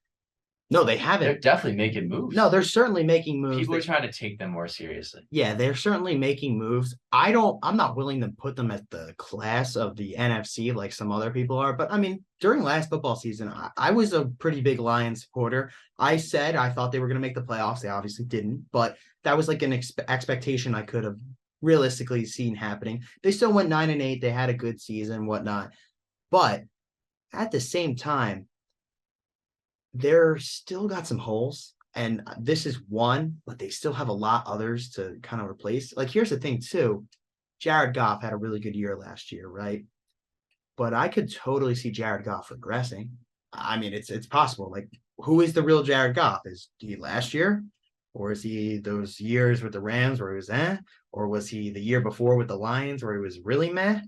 No, they they're haven't. definitely making moves. No, they're certainly making moves. People are trying to take them more seriously. Yeah, they're certainly making moves. I'm not willing to put them at the class of the NFC like some other people are. But I mean, during last football season, I was a pretty big Lions supporter. I said I thought they were going to make the playoffs. They obviously didn't, but that was like an expectation I could have realistically seen happening. They still went 9-8. They had a good season, whatnot. But at the same time, they're still got some holes. And this is one, but they still have a lot others to kind of replace. Like, here's the thing, too. Jared Goff had a really good year last year, right? But I could totally see Jared Goff regressing. I mean, it's possible. Like, who is the real Jared Goff? Is he last year? Or is he those years with the Rams where he was Or was he the year before with the Lions where he was really meh?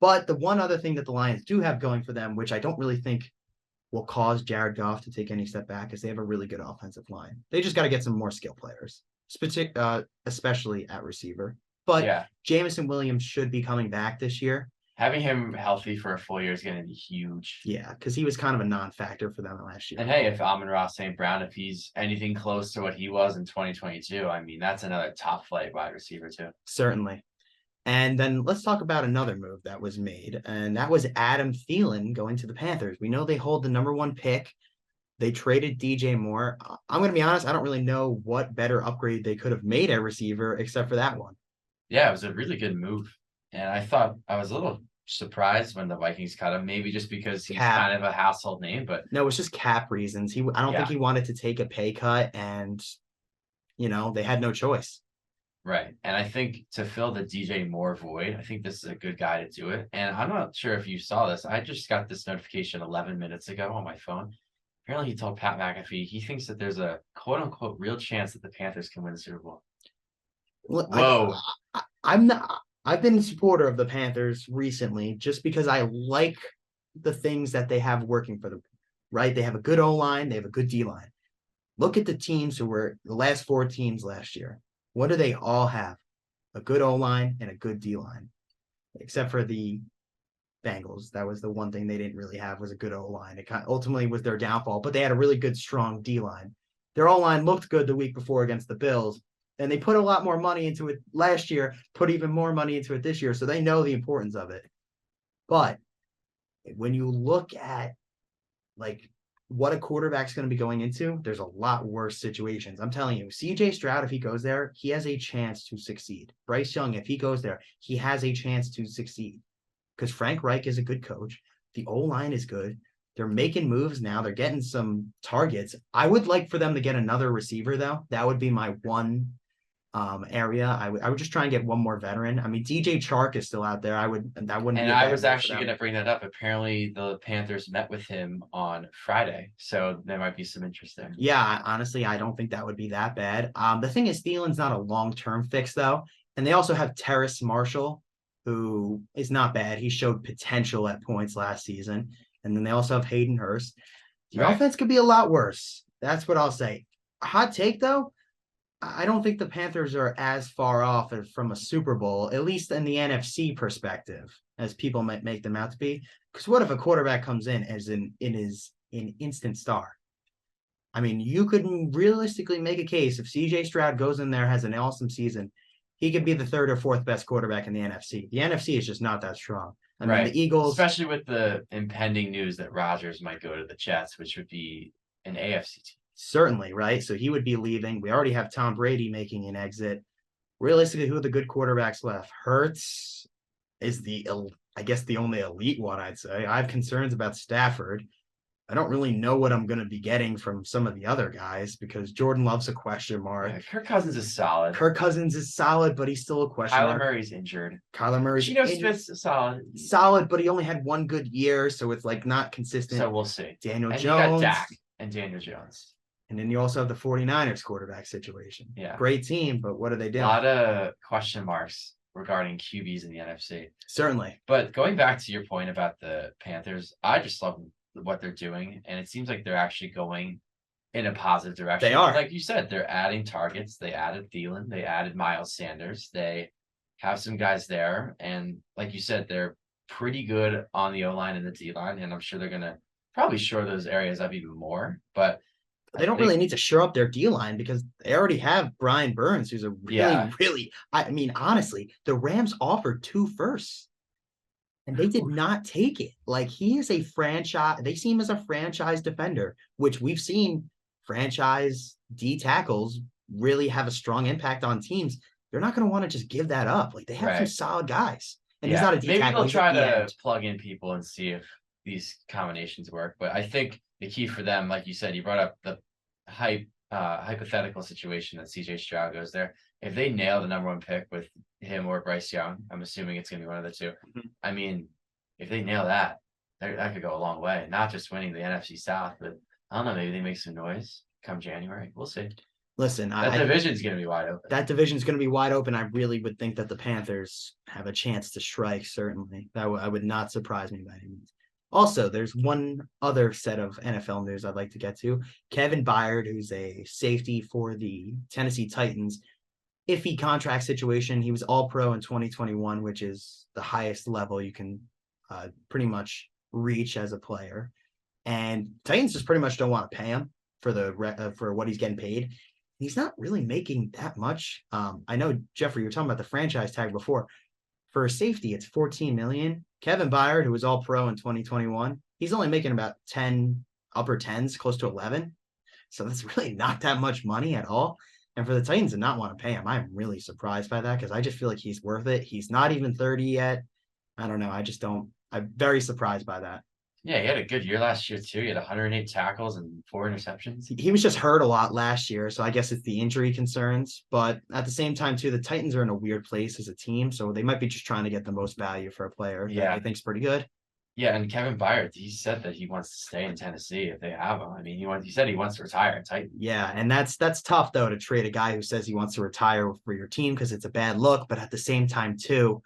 But the one other thing that the Lions do have going for them, which I don't really think will cause Jared Goff to take any step back, is they have a really good offensive line. They just got to get some more skill players, especially at receiver. But yeah, Jameson Williams should be coming back this year. Having him healthy for a full year is going to be huge. Yeah, because he was kind of a non-factor for them last year. And hey, if Amon-Ra St. Brown, if he's anything close to what he was in 2022, I mean, that's another top flight wide receiver too. Certainly. And then let's talk about another move that was made, and that was Adam Thielen going to the Panthers. We know they hold the number 1 pick. They traded DJ Moore. I'm going to be honest, I don't really know what better upgrade they could have made at receiver except for that one. Yeah, it was a really good move. And I thought I was a little surprised when the Vikings cut him, maybe just because he's kind of a household name, but no, it's just cap reasons. I don't think he wanted to take a pay cut, and they had no choice. Right. And I think to fill the DJ Moore void, I think this is a good guy to do it. And I'm not sure if you saw this. I just got this notification 11 minutes ago on my phone. Apparently, he told Pat McAfee he thinks that there's a quote unquote real chance that the Panthers can win the Super Bowl. Whoa. I'm not. I've been a supporter of the Panthers recently just because I like the things that they have working for them, right? They have a good O-line. They have a good D-line. Look at the teams who were the last 4 teams last year. What do they all have? A good O-line and a good D-line, except for the Bengals. That was the one thing they didn't really have, was a good O-line. It ultimately was their downfall, but they had a really good, strong D-line. Their O-line looked good the week before against the Bills, and they put a lot more money into it last year, put even more money into it this year, so they know the importance of it. But when you look at, like, what a quarterback's going to be going into, there's a lot worse situations. I'm telling you, CJ Stroud, if he goes there, he has a chance to succeed. Bryce Young, if he goes there, he has a chance to succeed because Frank Reich is a good coach. The O-line is good. They're making moves now. They're getting some targets. I would like for them to get another receiver, though. That would be my one area. I would just try and get one more veteran. I mean, DJ Chark is still out there. That wouldn't And be a I bad was move for actually them. going to bring that up. Apparently, the Panthers met with him on Friday, so there might be some interest there. Yeah, honestly, I don't think that would be that bad. The thing is, Thielen's not a long-term fix though, and they also have Terrace Marshall, who is not bad. He showed potential at points last season, and then they also have Hayden Hurst. The Right. offense could be a lot worse. That's what I'll say. Hot take though, I don't think the Panthers are as far off from a Super Bowl, at least in the NFC perspective, as people might make them out to be. Because what if a quarterback comes in as an instant star? I mean, you could realistically make a case if CJ Stroud goes in there, has an awesome season, he could be the third or fourth best quarterback in the NFC. The NFC is just not that strong. I mean, Right. the Eagles, Especially with the impending news that Rodgers might go to the Jets, which would be an AFC team. certainly, right? So he would be leaving. We already have Tom Brady making an exit. Realistically, who are the good quarterbacks left? Hurts is I guess, the only elite one, I'd say. I have concerns about Stafford. I don't really know what I'm going to be getting from some of the other guys because Jordan Love's a question mark. Yeah, Kirk Cousins is solid. Kirk Cousins is solid, but he's still a question Kyler mark. Murray's injured. Kyler Murray's Geno injured. Smith's solid. Solid, but he only had one good year, so it's like not consistent. So we'll see. Daniel And Jones. you got Dak and Daniel Jones. And then you also have the 49ers quarterback situation. Yeah. Great team, but what are they A doing? lot of question marks regarding QBs in the NFC. Certainly. But going back to your point about the Panthers, I just love what they're doing. And it seems like they're actually going in a positive direction. They are. Like you said, they're adding targets. They added Thielen. They added Miles Sanders. They have some guys there. And like you said, they're pretty good on the O-line and the D-line. And I'm sure they're going to probably shore those areas up even more. But they don't really need to shore up their D line because they already have Brian Burns, who's a really, I mean, honestly, the Rams offered 2 firsts and they did not take it. Like, he is a franchise, they see him as a franchise defender, which we've seen franchise D tackles really have a strong impact on teams. They're not going to want to just give that up. Like, they have some solid guys. And he's not a D maybe tackle. They'll try to plug in people and see if these combinations work. But I think the key for them, like you said, you brought up the hypothetical situation that CJ Stroud goes there. If they nail the number 1 pick with him or Bryce Young, I'm assuming it's going to be one of the two. Mm-hmm. I mean, if they nail that, that could go a long way. Not just winning the NFC South, but I don't know, maybe they make some noise come January. We'll see. Listen, that division's going to be wide open. That division's going to be wide open. I really would think that the Panthers have a chance to strike, certainly. I would not surprise me by any means. Also, there's one other set of NFL news I'd like to get to. Kevin Byard, who's a safety for the Tennessee Titans, iffy contract situation. He was All-Pro in 2021, which is the highest level you can pretty much reach as a player. And Titans just pretty much don't want to pay him for what he's getting paid. He's not really making that much. I know, Jeffrey, you were talking about the franchise tag before. For a safety, it's $14 million. Kevin Byard, who was All-Pro in 2021, he's only making about 10, upper 10s, close to 11. So that's really not that much money at all. And for the Titans to not want to pay him, I'm really surprised by that because I just feel like he's worth it. He's not even 30 yet. I don't know. I'm very surprised by that. Yeah, he had a good year last year, too. He had 108 tackles and 4 interceptions. He was just hurt a lot last year, so I guess it's the injury concerns. But at the same time, too, the Titans are in a weird place as a team, so they might be just trying to get the most value for a player that I think's pretty good. Yeah, and Kevin Byard, he said that he wants to stay in Tennessee if they have him. I mean, he said he wants to retire in Titans. Yeah, and that's tough, though, to trade a guy who says he wants to retire for your team because it's a bad look. But at the same time, too,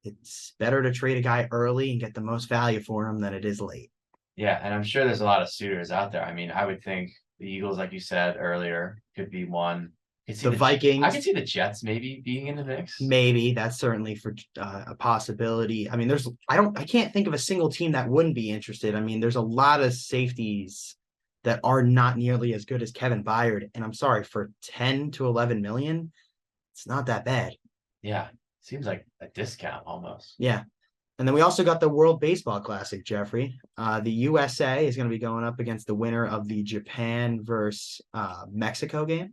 it's better to trade a guy early and get the most value for him than it is late. Yeah, and I'm sure there's a lot of suitors out there. I mean, I would think the Eagles, like you said earlier, could be one. The Vikings. I could see the Jets maybe being in the mix. Maybe that's certainly for a possibility. I mean, I can't think of a single team that wouldn't be interested. I mean, there's a lot of safeties that are not nearly as good as Kevin Byard. And I'm sorry, for 10 to 11 million, it's not that bad. Yeah. Seems like a discount almost. Yeah. And then we also got the World Baseball Classic, Jeffrey. The USA is going to be going up against the winner of the Japan versus Mexico game.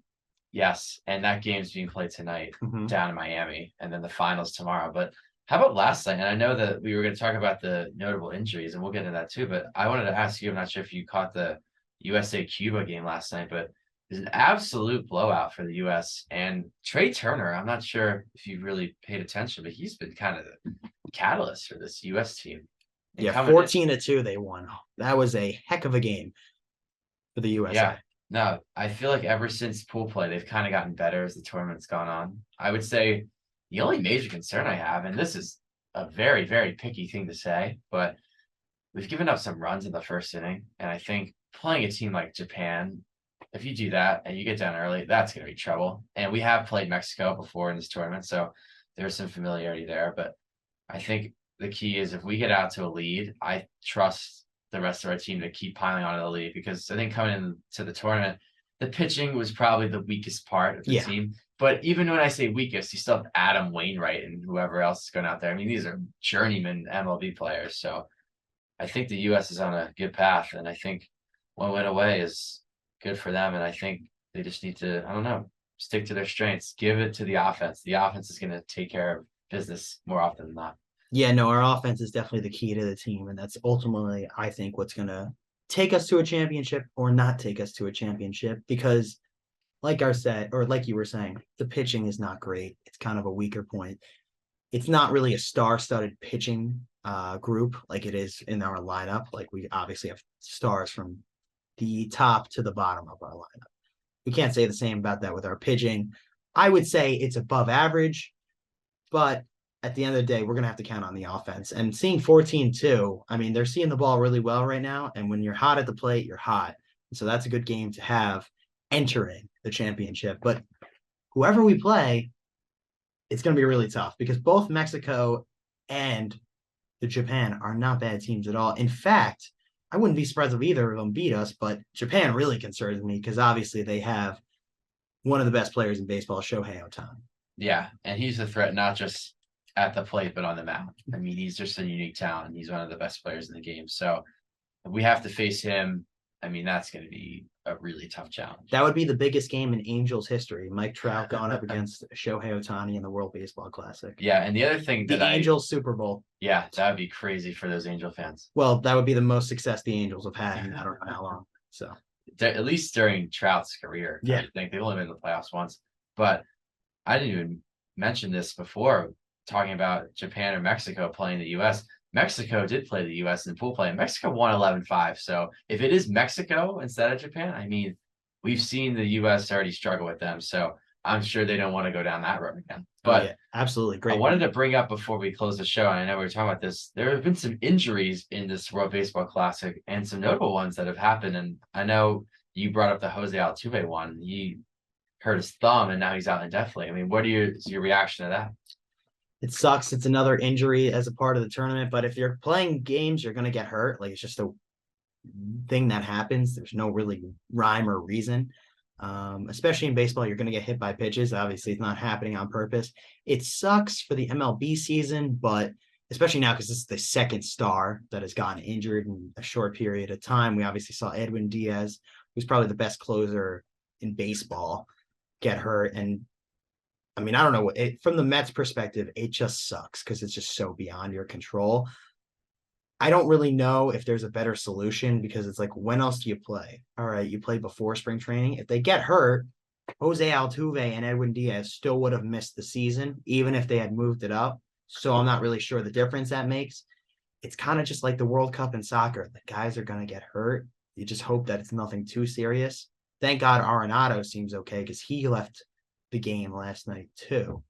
Yes, and that game's being played tonight down in Miami, and then the finals tomorrow. But How about last night? And I know that we were going to talk about the notable injuries, and we'll get into that too. But I wanted to ask you. I'm not sure if you caught the USA Cuba game last night, but it's an absolute blowout for the US. And Trey Turner, I'm not sure if you really paid attention, but he's been kind of the catalyst for this US team. And Yeah, coming in, 14-2 they won. That was a heck of a game for the USA. yeah, no, I feel like ever since pool play, they've kind of gotten better as the tournament's gone on. I would say the only major concern I have, and this is a very, very picky thing to say, but we've given up some runs in the first inning. And I think playing a team like Japan, if you do that and you get down early, that's going to be trouble. And we have played Mexico before in this tournament, so there's some familiarity there. But I think the key is if we get out to a lead, I trust the rest of our team to keep piling on the lead, because I think coming into the tournament, the pitching was probably the weakest part of the team. But even when I say weakest, you still have Adam Wainwright and whoever else is going out there. I mean, these are journeyman MLB players. So I think the US is on a good path. And I think one win away is good for them. And I think they just need to, I don't know, stick to their strengths, give it to the offense. The offense is going to take care of business more often than not. Yeah, no, our offense is definitely the key to the team. And that's ultimately, I think, what's going to take us to a championship or not take us to a championship. Because, like I said, or like you were saying, the pitching is not great. It's kind of a weaker point. It's not really a star-studded pitching group like it is in our lineup. Like we obviously have stars from the top to the bottom of our lineup. We can't say the same about that with our pitching. I would say it's above average, but at the end of the day, we're going to have to count on the offense. And seeing 14-2, I mean, they're seeing the ball really well right now. And when you're hot at the plate, you're hot. And so that's a good game to have entering the championship. But whoever we play, it's going to be really tough because both Mexico and the Japan are not bad teams at all. In fact, I wouldn't be surprised if either of them beat us, but Japan really concerns me because obviously they have one of the best players in baseball, Shohei Ohtani. Yeah, and he's a threat not just at the plate, but on the mound. I mean, he's just a unique talent. He's one of the best players in the game. So if we have to face him, I mean, that's going to be a really tough challenge. That would be the biggest game in Angels history. Mike Trout going up against Shohei Ohtani in the World Baseball Classic. Yeah, and the other thing that the Angels Super Bowl. Yeah, that would be crazy for those Angel fans. Well, that would be the most success the Angels have had in I don't know how long. So at least during Trout's career, yeah, I think they've only been in the playoffs once. But I didn't even mention this before talking about Japan or Mexico playing the US. Mexico did play the US in pool play. Mexico won 11-5. So if it is Mexico instead of Japan, I mean, we've seen the US already struggle with them. So I'm sure they don't want to go down that road again. But yeah, absolutely great. I wanted to bring up before we close the show, and I know we were talking about this, there have been some injuries in this World Baseball Classic and some notable ones that have happened. And I know you brought up the Jose Altuve one. He hurt his thumb and now he's out indefinitely. I mean, what is your reaction to that? It sucks. It's another injury as a part of the tournament, but if you're playing games, you're going to get hurt. Like it's just a thing that happens. There's no really rhyme or reason. Especially in baseball, you're going to get hit by pitches. Obviously, it's not happening on purpose. It sucks for the MLB season, but especially now because this is the second star that has gotten injured in a short period of time. We obviously saw Edwin Diaz, who's probably the best closer in baseball, get hurt. And I mean, I don't know. From the Mets perspective, it just sucks because it's just so beyond your control. I don't really know if there's a better solution because it's like, when else do you play? All right, you play before spring training. If they get hurt, Jose Altuve and Edwin Diaz still would have missed the season, even if they had moved it up. So I'm not really sure the difference that makes. It's kind of just like the World Cup in soccer. The guys are going to get hurt. You just hope that it's nothing too serious. Thank God Arenado seems okay because he left the game last night too.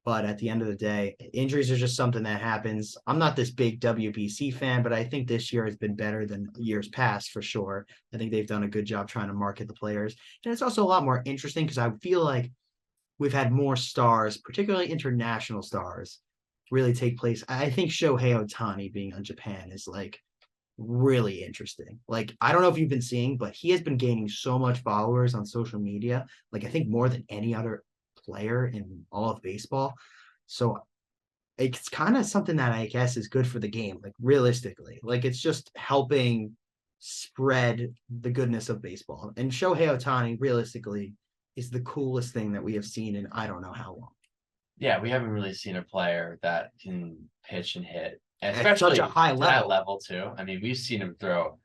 But at the end of the day, injuries are just something that happens. I'm not this big WBC fan, but I think this year has been better than years past for sure. I think they've done a good job trying to market the players. And it's also a lot more interesting because I feel like we've had more stars, particularly international stars, really take place. I think Shohei Ohtani being on Japan is like really interesting. Like, I don't know if you've been seeing, but he has been gaining so much followers on social media. Like, I think more than any other player in all of baseball. So it's kind of something that I guess is good for the game, like realistically. Like it's just helping spread the goodness of baseball. And Shohei Ohtani realistically is the coolest thing that we have seen in I don't know how long. Yeah, we haven't really seen a player that can pitch and hit, At such especially a high to that level. level too. I mean, we've seen him throw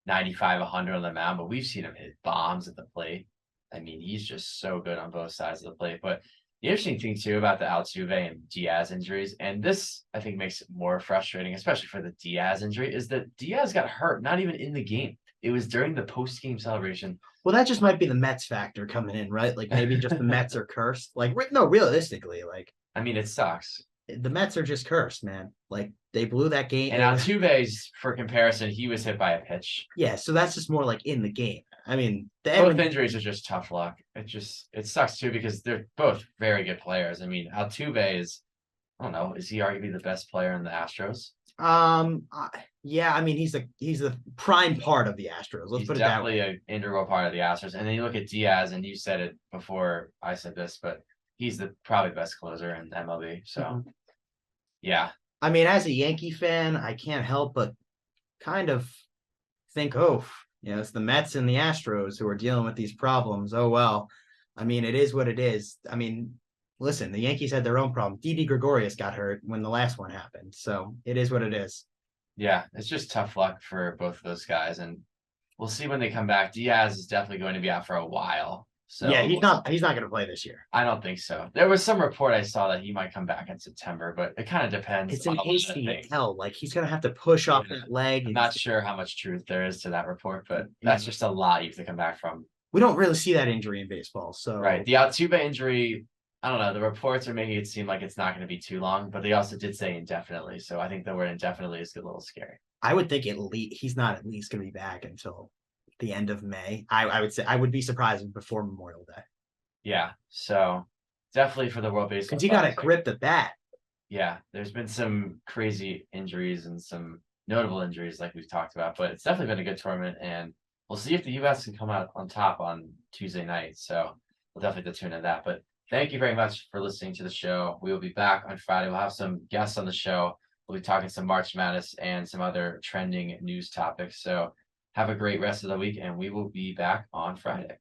95, 100 on the mound, but we've seen him hit bombs at the plate. I mean, he's just so good on both sides of the plate. But the interesting thing too about the Altuve and Diaz injuries, and this I think makes it more frustrating, especially for the Diaz injury, is that Diaz got hurt not even in the game. It was during the post-game celebration. Well, that just might be the Mets factor coming in, right? Like maybe just the Mets are cursed. Like no, realistically, like I mean, it sucks. the Mets are just cursed, man. Like they blew that game. And Altuve's, for comparison, he was hit by a pitch. Yeah, so that's just more like in the game. I mean, Both injuries are just tough luck. It sucks too because they're both very good players. I mean, Altuve is, I don't know, is he arguably the best player in the Astros? Yeah, I mean he's the prime part of the Astros. Let's He's put it that definitely way. an integral part of the Astros. And then you look at Diaz, and you said it before I said this, but he's the probably best closer in MLB. So Mhm. yeah, I mean, as a Yankee fan, I can't help but kind of think, oh, it's the Mets and the Astros who are dealing with these problems. Oh well. I mean, it is what it is. I mean, listen, the Yankees had their own problem. Didi Gregorius got hurt when the last one happened. So it is what it is. yeah, it's just tough luck for both of those guys. And we'll see when they come back. Diaz is definitely going to be out for a while. So Yeah, he's not gonna play this year. I don't think so. There was some report I saw that he might come back in September, but it kind of depends It's on an a lot of things. ACL. Like he's gonna have to push off Yeah. that leg. I'm not sure how much truth there is to that report, but that's just a lot you have to come back from. We don't really see that injury in baseball. So Right. The Altuve injury, I don't know. The reports are making it seem like it's not going to be too long, but they also did say indefinitely. So I think the word indefinitely is a little scary. I would think he's not at least gonna be back until the end of May. I would say I would be surprised before Memorial Day. Yeah. So definitely for the World Baseball. Because you got to Classic. grip the bat. Yeah. There's been some crazy injuries and some notable injuries like we've talked about, but it's definitely been a good tournament. And we'll see if the U.S. can come out on top on Tuesday night. So we'll definitely tune in that. But thank you very much for listening to the show. We will be back on Friday. We'll have some guests on the show. We'll be talking some March Madness and some other trending news topics. So have a great rest of the week, and we will be back on Friday.